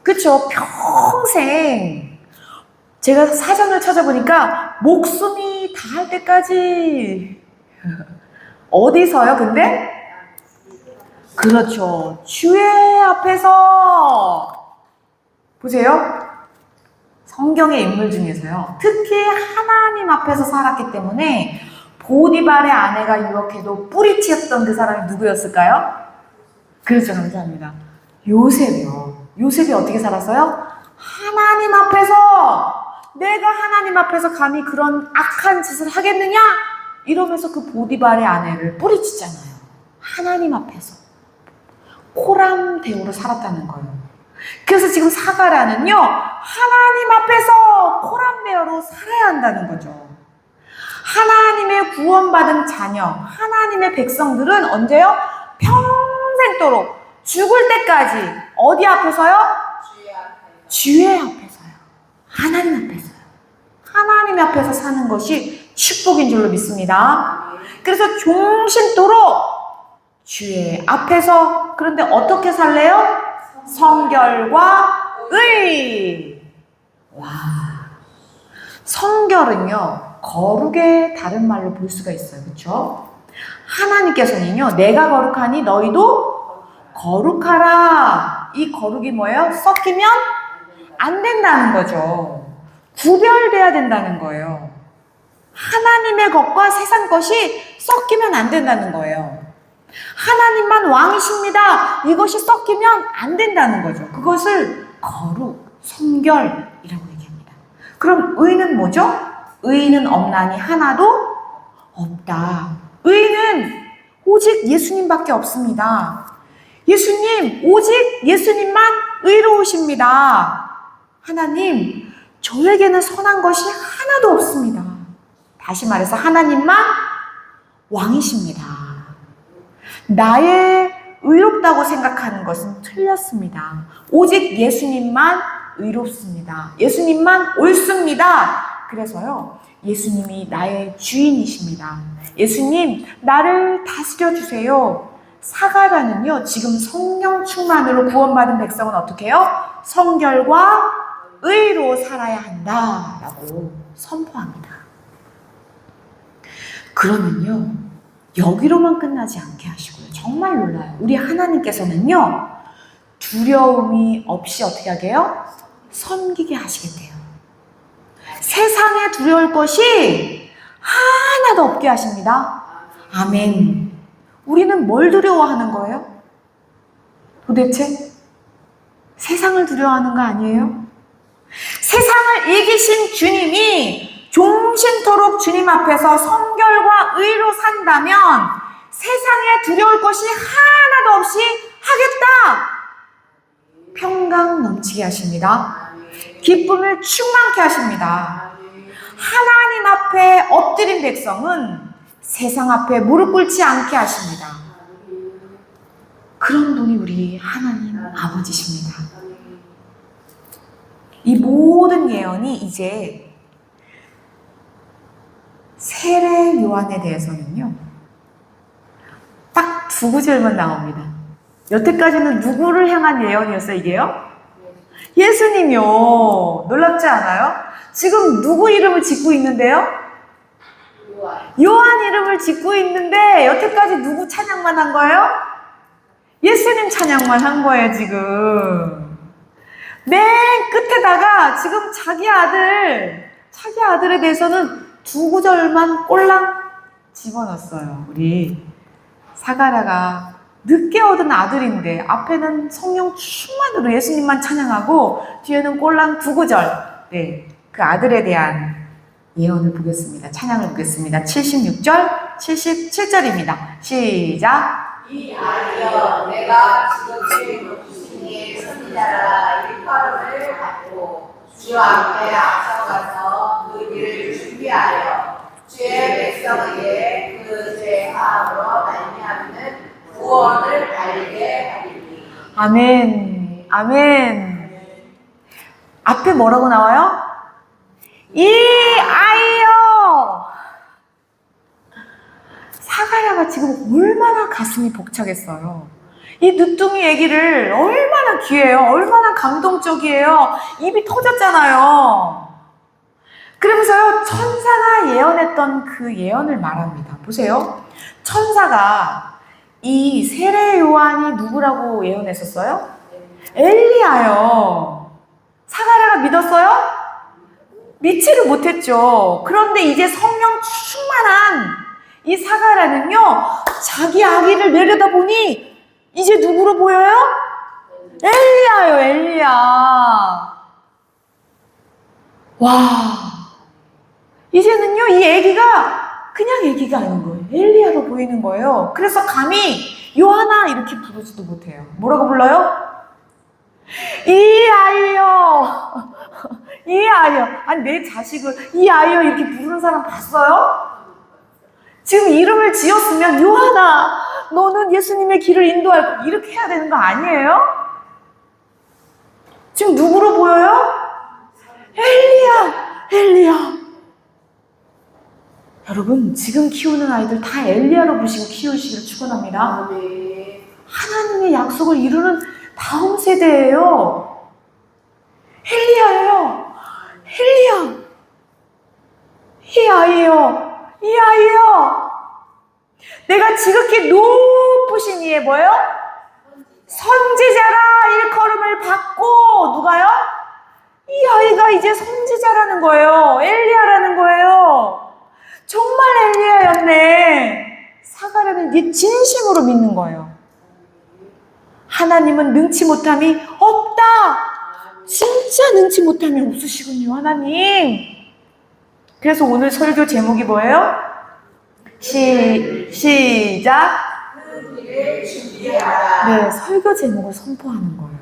그쵸? 평생. 제가 사전을 찾아보니까 목숨이 닿을 때까지. 어디서요, 근데? 그렇죠. 주의 앞에서. 보세요. 성경의 인물 중에서요. 특히 하나님 앞에서 살았기 때문에 보디발의 아내가 유혹해도 뿌리치였던 그 사람이 누구였을까요? 그렇죠. 감사합니다. 요셉이요. 요셉이 어떻게 살았어요? 하나님 앞에서. 내가 하나님 앞에서 감히 그런 악한 짓을 하겠느냐? 이러면서 그 보디발의 아내를 뿌리치잖아요. 하나님 앞에서. 코람대오로 살았다는 거예요. 그래서 지금 사가랴는요, 하나님 앞에서 코람대오로 살아야 한다는 거죠. 하나님의 구원받은 자녀, 하나님의 백성들은 언제요? 평생도록 죽을 때까지 어디 앞에서요? 주의 앞에서요. 하나님 앞에서요. 하나님 앞에서 사는 것이 축복인 줄로 믿습니다. 그래서 종신도록 주의 앞에서. 그런데 어떻게 살래요? 성결과 의. 와. 성결은요, 거룩의 다른 말로 볼 수가 있어요. 그렇죠? 하나님께서는요, 내가 거룩하니 너희도 거룩하라. 이 거룩이 뭐예요? 섞이면 안 된다는 거죠. 구별돼야 된다는 거예요. 하나님의 것과 세상 것이 섞이면 안 된다는 거예요. 하나님만 왕이십니다. 이것이 섞이면 안 된다는 거죠. 그것을 거룩, 성결이라고 얘기합니다. 그럼 의는 뭐죠? 의는 없나니 하나도 없다. 의는 오직 예수님밖에 없습니다. 예수님, 오직 예수님만 의로우십니다. 하나님, 저에게는 선한 것이 하나도 없습니다. 다시 말해서 하나님만 왕이십니다. 나의 의롭다고 생각하는 것은 틀렸습니다. 오직 예수님만 의롭습니다. 예수님만 옳습니다. 그래서요, 예수님이 나의 주인이십니다. 예수님, 나를 다스려 주세요. 사가랴는요, 지금 성령 충만으로 구원받은 백성은 어떻게 해요? 성결과 의로 살아야 한다라고 선포합니다. 그러면요, 여기로만 끝나지 않게 하시고요. 정말 놀라요. 우리 하나님께서는요, 두려움이 없이 어떻게 하게 해요? 섬기게 하시겠대요. 세상에 두려울 것이 하나도 없게 하십니다. 아멘. 우리는 뭘 두려워하는 거예요? 도대체? 세상을 두려워하는 거 아니에요? 세상을 이기신 주님이 종신토록 주님 앞에서 성결과 의로 산다면 세상에 두려울 것이 하나도 없이 하겠다. 평강 넘치게 하십니다. 기쁨을 충만케 하십니다. 하나님 앞에 엎드린 백성은 세상 앞에 무릎 꿇지 않게 하십니다. 그런 분이 우리 하나님 아버지십니다. 이 모든 예언이 이제 세례 요한에 대해서는요, 딱 두 구절만 나옵니다. 여태까지는 누구를 향한 예언이었어요, 이게요? 예수님이요. 놀랍지 않아요? 지금 누구 이름을 짓고 있는데요? 요한 이름을 짓고 있는데 여태까지 누구 찬양만 한 거예요? 예수님 찬양만 한 거예요, 지금. 맨 끝에다가 지금 자기 아들에 대해서는 두 구절만 꼴랑 집어넣었어요. 우리 사가랴가 늦게 얻은 아들인데 앞에는 성령 충만으로 예수님만 찬양하고 뒤에는 꼴랑 두 구절, 네, 그 아들에 대한 예언을 보겠습니다. 찬양을 보겠습니다. 76절, 77절입니다. 시작. 이 아이여, 내가 지금 주신의 선지자라 일컬음을 받고 주 앞에 앞서가서 그 길을 준비하여 주의 백성에게 그 죄 사함으로 말미암는 구원을 알게 하리니. 아멘. 아멘. 앞에 뭐라고 나와요? 이 아이여. 사가랴가 지금 얼마나 가슴이 벅차겠어요. 이 늦둥이 얘기를 얼마나 귀해요. 얼마나 감동적이에요. 입이 터졌잖아요. 그러면서요, 천사가 예언했던 그 예언을 말합니다. 보세요. 천사가 이 세례 요한이 누구라고 예언했었어요? 엘리야요. 사가랴가 믿었어요? 믿지를 못했죠. 그런데 이제 성령 충만한 이 사가랴는요, 자기 아기를 내려다보니 이제 누구로 보여요? 엘리야요, 엘리야. 와, 이제는요, 이 아기가 그냥 아기가 아닌 거예요. 엘리야로 보이는 거예요. 그래서 감히 요하나 이렇게 부르지도 못해요. 뭐라고 불러요? 이 아이여. 이 아이여. 아니, 내 자식을 이 아이여 이렇게 부르는 사람 봤어요? 지금 이름을 지었으면 요하나, 너는 예수님의 길을 인도할, 이렇게 해야 되는 거 아니에요? 지금 누구로 보여요? 엘리야, 엘리야. 여러분, 지금 키우는 아이들 다 엘리야로 보시고 키우시기를 축원합니다. 하나님의 약속을 이루는 다음 세대예요. 엘리야예요. 엘리야. 이 아이요. 이 아이요. 내가 지극히 높으신 이의 뭐예요? 선지자라 일컬음을 받고, 누가요? 이 아이가 이제 선지자라는 거예요. 엘리야라는 거예요. 정말 엘리야였네. 사가랴는 이제 진심으로 믿는 거예요. 하나님은 능치 못함이 없다. 진짜 능치 못함이 없으시군요, 하나님. 그래서 오늘 설교 제목이 뭐예요? 시작. 네, 설교 제목을 선포하는 거예요.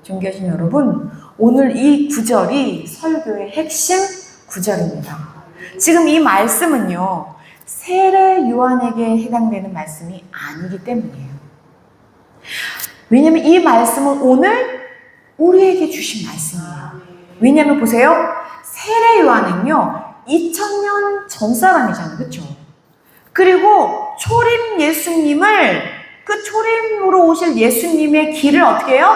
존귀하신 여러분, 오늘 이 구절이 설교의 핵심 구절입니다. 지금 이 말씀은요, 세례 요한에게 해당되는 말씀이 아니기 때문이에요. 왜냐면 이 말씀은 오늘 우리에게 주신 말씀이에요. 왜냐면 보세요, 세례 요한은요 2000년 전 사람이잖아요, 그렇죠? 그리고 초림 예수님을, 그 초림으로 오실 예수님의 길을 어떻게 해요?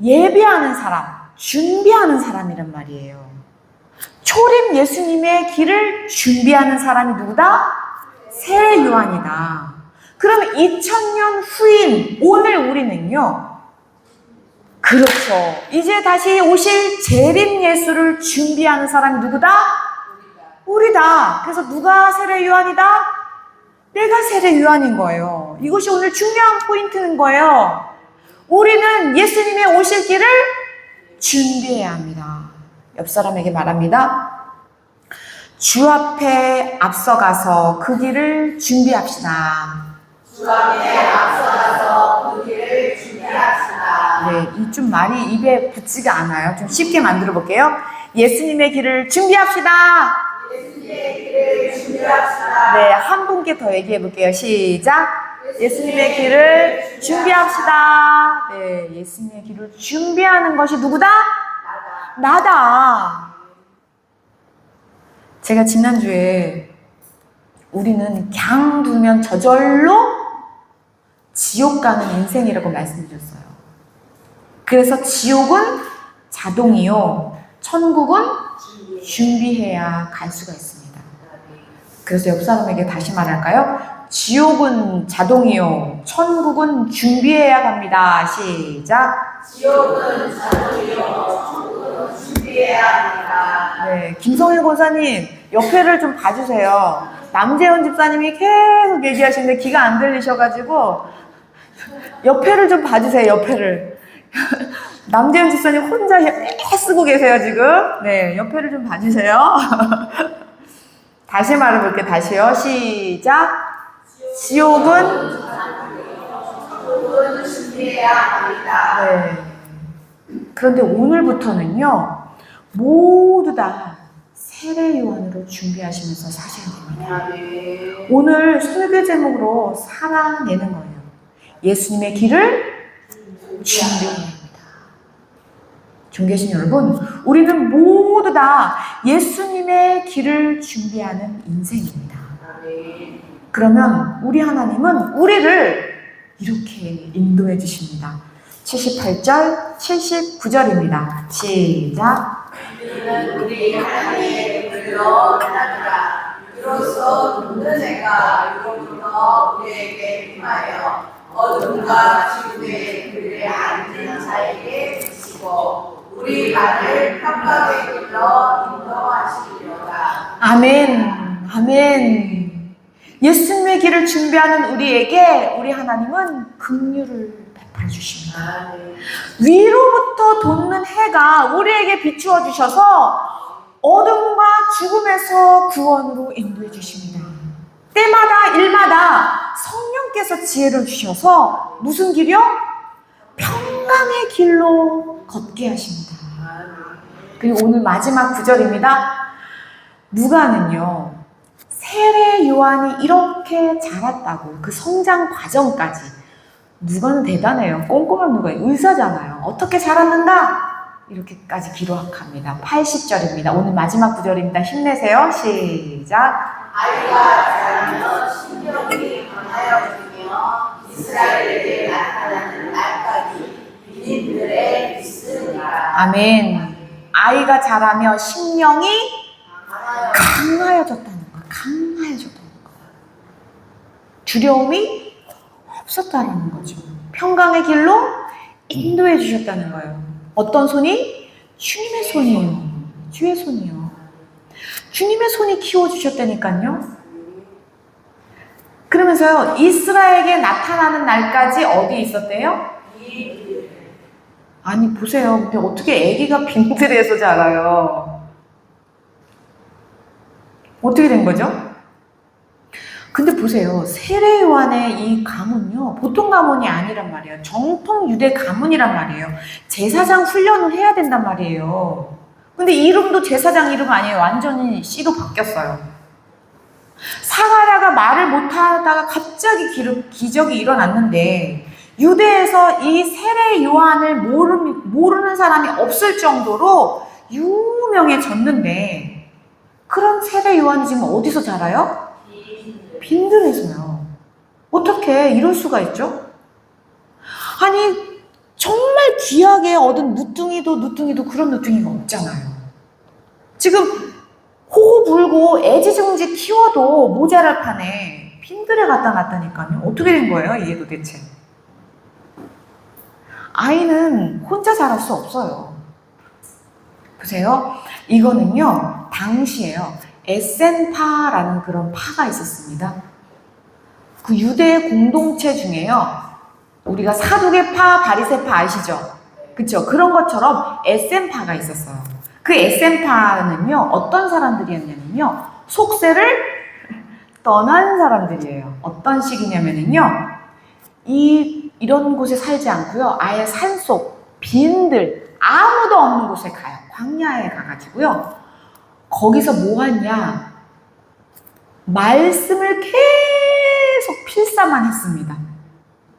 예비하는 사람, 준비하는 사람이란 말이에요. 초림 예수님의 길을 준비하는 사람이 누구다? 세례 요한이다. 그럼 2000년 후인 오늘 우리는요, 그렇죠, 이제 다시 오실 재림 예수를 준비하는 사람이 누구다? 우리다. 그래서 누가 세례 요한이다? 내가 세례 요한인 거예요. 이것이 오늘 중요한 포인트인 거예요. 우리는 예수님의 오실 길을 준비해야 합니다. 옆 사람에게 말합니다. 주 앞에 앞서가서 그 길을 준비합시다. 주 앞에 앞서가서 그 길을 준비합시다. 네, 이 좀 말이 입에 붙지가 않아요. 좀 쉽게 만들어 볼게요. 예수님의 길을 준비합시다. 예수님의 길을 준비합시다. 네, 한 분께 더 얘기해 볼게요. 시작. 예수님의 길을 준비합시다. 네, 예수님의 길을 준비하는 것이 누구다? 나다. 제가 지난주에 우리는 그냥 두면 저절로 지옥 가는 인생이라고 말씀드렸어요. 그래서 지옥은 자동이요, 천국은 준비해야 갈 수가 있습니다. 그래서 옆 사람에게 다시 말할까요? 지옥은 자동이요, 천국은 준비해야 갑니다. 시작. 지옥은 자동이요, 천국은 준비해야 합니다. 네, 김성일 권사님 옆에를 좀 봐주세요. 남재원 집사님이 계속 얘기하시는데 귀가 안 들리셔가지고 옆에를 좀 봐주세요. 옆에를. 남재원 집사님 혼자 쓰고 계세요 지금. 네, 옆에를 좀 봐주세요. 다시 말해볼게요. 다시요. 시작. 지옥은 천국은 준비해야 합니다. 네. 그런데 오늘부터는요, 모두 다 세례 요한으로 준비하시면서 사셔야 됩니다. 오늘 설교 제목으로 살아내는 거예요. 예수님의 길을 준비해야 합니다. 존귀하신 여러분, 우리는 모두 다 예수님의 길을 준비하는 인생입니다. 그러면 우리 하나님은 우리를 이렇게 인도해 주십니다. 78절, 79절입니다. 시작. 이는 우리 하나님의 불로 나누라. 이로써 돕는 해가 위로부터 우리에게 임하여 어둠과 죽음의 그늘에 앉은 자에게 비치고 우리 발을 평강의 길로 인도하시리로다. 아멘, 아멘. 예수님의 길을 준비하는 우리에게 우리 하나님은 긍휼을 베풀어 주십니다. 위로부터 돋는 해가 우리에게 비추어 주셔서 어둠과 죽음에서 구원으로 인도해 주십니다. 때마다 일마다 성령께서 지혜를 주셔서 무슨 길이요? 평강의 길로 걷게 하십니다. 그리고 오늘 마지막 구절입니다. 누가는요, 세례 요한이 이렇게 자랐다고 그 성장 과정까지, 누가는 대단해요. 꼼꼼한 누가, 의사잖아요. 어떻게 자랐는가? 이렇게까지 기록합니다. 80절입니다. 오늘 마지막 구절입니다. 힘내세요. 시작. 아이가 자라며 신령이 강하여지며 이스라엘에게 나타나는 날까지 비린들의 있으리라. 아멘. 아이가 자라며 심령이 강하여졌다는 거야. 강하여졌다는 거야. 두려움이 없었다라는 거죠. 평강의 길로 인도해 주셨다는 거예요. 어떤 손이? 주님의 손이에요. 주의 손이요. 주님의 손이 키워주셨다니까요. 그러면서요, 이스라엘에게 나타나는 날까지 어디에 있었대요? 아니, 보세요. 근데 어떻게 아기가 빈들에서 자라요? 어떻게 된 거죠? 근데 보세요. 세례 요한의 이 가문요, 보통 가문이 아니란 말이에요. 정통 유대 가문이란 말이에요. 제사장 훈련을 해야 된단 말이에요. 근데 이름도 제사장 이름 아니에요. 완전히 씨로 바뀌었어요. 사가랴가 말을 못하다가 갑자기 기적이 일어났는데 유대에서 이 세례 요한을 모르는 사람이 없을 정도로 유명해졌는데, 그런 세례 요한이 지금 어디서 자라요? 빈들에서요. 어떻게 이럴 수가 있죠? 아니, 정말 귀하게 얻은 누뚱이도 그런 누뚱이가 없잖아요. 지금 호호 불고 애지중지 키워도 모자랄 판에 빈들에 갖다 놨다니까요. 어떻게 된 거예요, 이게 도대체? 아이는 혼자 자랄 수 없어요. 보세요. 이거는요, 당시에요, 에센파라는 그런 파가 있었습니다. 그 유대 공동체 중에요, 우리가 사두개파, 바리새파 아시죠? 그쵸? 그런 것처럼 에센파가 있었어요. 그 에센파는요, 어떤 사람들이었냐면요, 속세를 떠난 사람들이에요. 어떤 식이냐면요, 이런 곳에 살지 않고요, 아예 산속, 빈들, 아무도 없는 곳에 가요. 광야에 가가지고요, 거기서 뭐 하냐? 말씀을 계속 필사만 했습니다.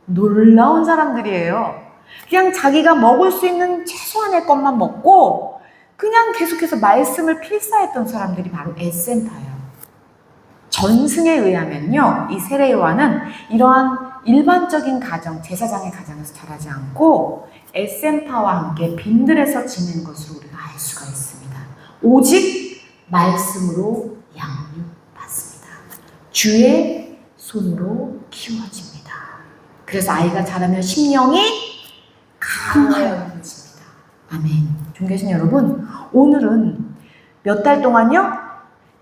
놀라운 사람들이에요. 그냥 자기가 먹을 수 있는 최소한의 것만 먹고 그냥 계속해서 말씀을 필사했던 사람들이 바로 에센파예요. 전승에 의하면요, 이 세례 요한은 이러한 일반적인 가정, 제사장의 가정에서 자라지 않고 에센파와 함께 빈들에서 지낸 것으로 우리가 알 수가 있습니다. 오직 말씀으로 양육받습니다. 주의 손으로 키워집니다. 그래서 아이가 자라면 심령이 강하여집니다. 아멘. 존귀하신 여러분, 오늘은 몇 달 동안요?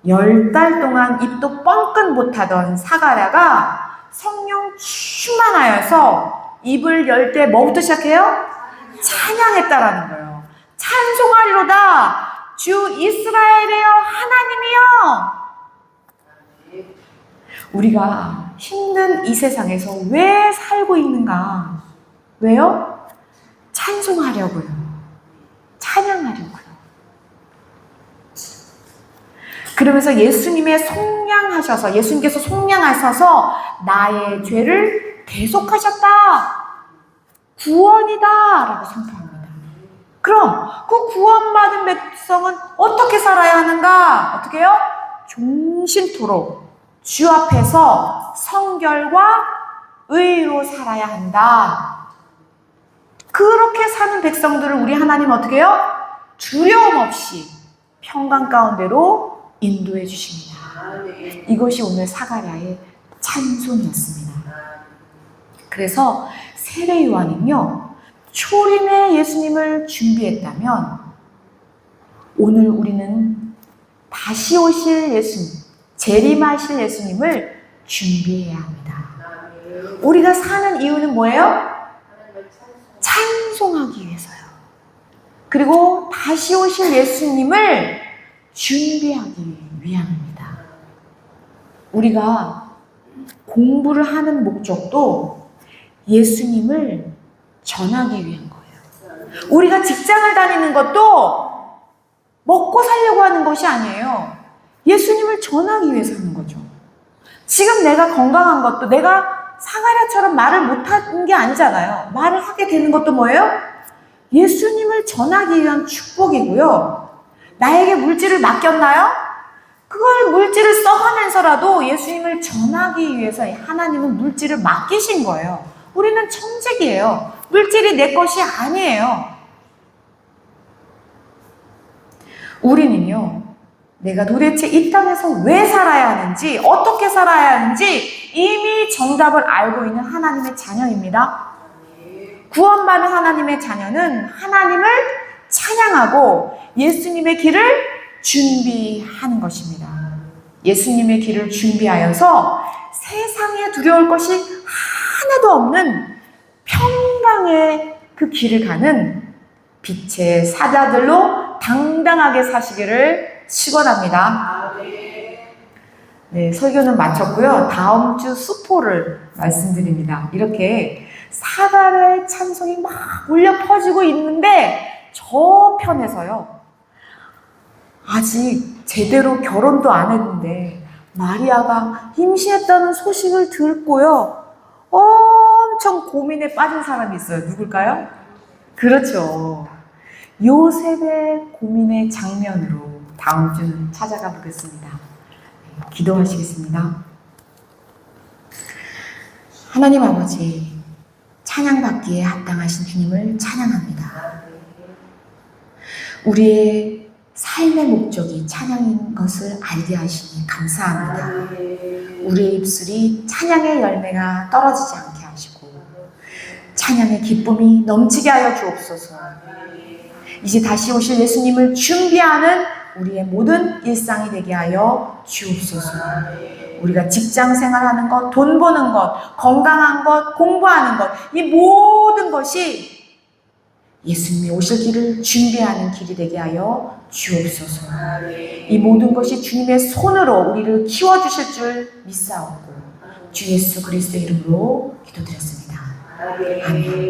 10달 동안 입도 뻥끗 못하던 사가랴가 성령 충만하여서 입을 열 때 뭐부터 시작해요? 찬양했다라는 거예요. 찬송하리로다. 주 이스라엘의 하나님이여. 우리가 힘든 이 세상에서 왜 살고 있는가? 왜요? 찬송하려고요. 찬양하려고요. 그러면서 예수님께서 속량하셔서 나의 죄를 대속하셨다. 구원이다 라고 선포합니다. 그럼 그 구원받은 백성은 어떻게 살아야 하는가? 어떻게 해요? 종신토록 주 앞에서 성결과 의로 살아야 한다. 그렇게 사는 백성들을 우리 하나님 어떻게 해요? 두려움 없이 평강 가운데로 인도해 주십니다. 이것이 오늘 사가랴의 찬송이었습니다. 그래서 세례 요한은요, 초림의 예수님을 준비했다면 오늘 우리는 다시 오실 예수님, 재림하실 예수님을 준비해야 합니다. 우리가 사는 이유는 뭐예요? 찬송하기 위해서요. 그리고 다시 오실 예수님을 준비하기 위함입니다. 우리가 공부를 하는 목적도 예수님을 전하기 위한 거예요. 우리가 직장을 다니는 것도 먹고 살려고 하는 것이 아니에요. 예수님을 전하기 위해서 하는 거죠. 지금 내가 건강한 것도 내가 사가랴처럼 말을 못하는 게 아니잖아요. 말을 하게 되는 것도 뭐예요? 예수님을 전하기 위한 축복이고요. 나에게 물질을 맡겼나요? 그걸 물질을 써가면서라도 예수님을 전하기 위해서 하나님은 물질을 맡기신 거예요. 우리는 청직이에요. 물질이 내 것이 아니에요. 우리는요, 내가 도대체 이 땅에서 왜 살아야 하는지, 어떻게 살아야 하는지 이미 정답을 알고 있는 하나님의 자녀입니다. 구원받은 하나님의 자녀는 하나님을 찬양하고 예수님의 길을 준비하는 것입니다. 예수님의 길을 준비하여서 세상에 두려울 것이 하나도 없는 평강의 그 길을 가는 빛의 사자들로 당당하게 사시기를 축원합니다. 네, 설교는 마쳤고요. 다음 주 수포를 말씀드립니다. 이렇게 사가랴의 찬송이 막 울려 퍼지고 있는데 저편에서요, 아직 제대로 결혼도 안 했는데 마리아가 임신했다는 소식을 듣고요, 엄청 고민에 빠진 사람이 있어요. 누굴까요? 그렇죠. 요셉의 고민의 장면으로 다음 주는 찾아가 보겠습니다. 기도하시겠습니다. 하나님 아버지, 찬양받기에 합당하신 주님을 찬양합니다. 우리의 삶의 목적이 찬양인 것을 알게 하시니 감사합니다. 우리의 입술이 찬양의 열매가 떨어지지 않게 하시고 찬양의 기쁨이 넘치게 하여 주옵소서. 이제 다시 오실 예수님을 준비하는 우리의 모든 일상이 되게 하여 주옵소서. 우리가 직장 생활하는 것, 돈 버는 것, 건강한 것, 공부하는 것, 이 모든 것이 예수님이 오실 길을 준비하는 길이 되게 하여 주옵소서. 이 모든 것이 주님의 손으로 우리를 키워주실 줄 믿사옵고 주 예수 그리스도의 이름으로 기도드렸습니다. 아멘.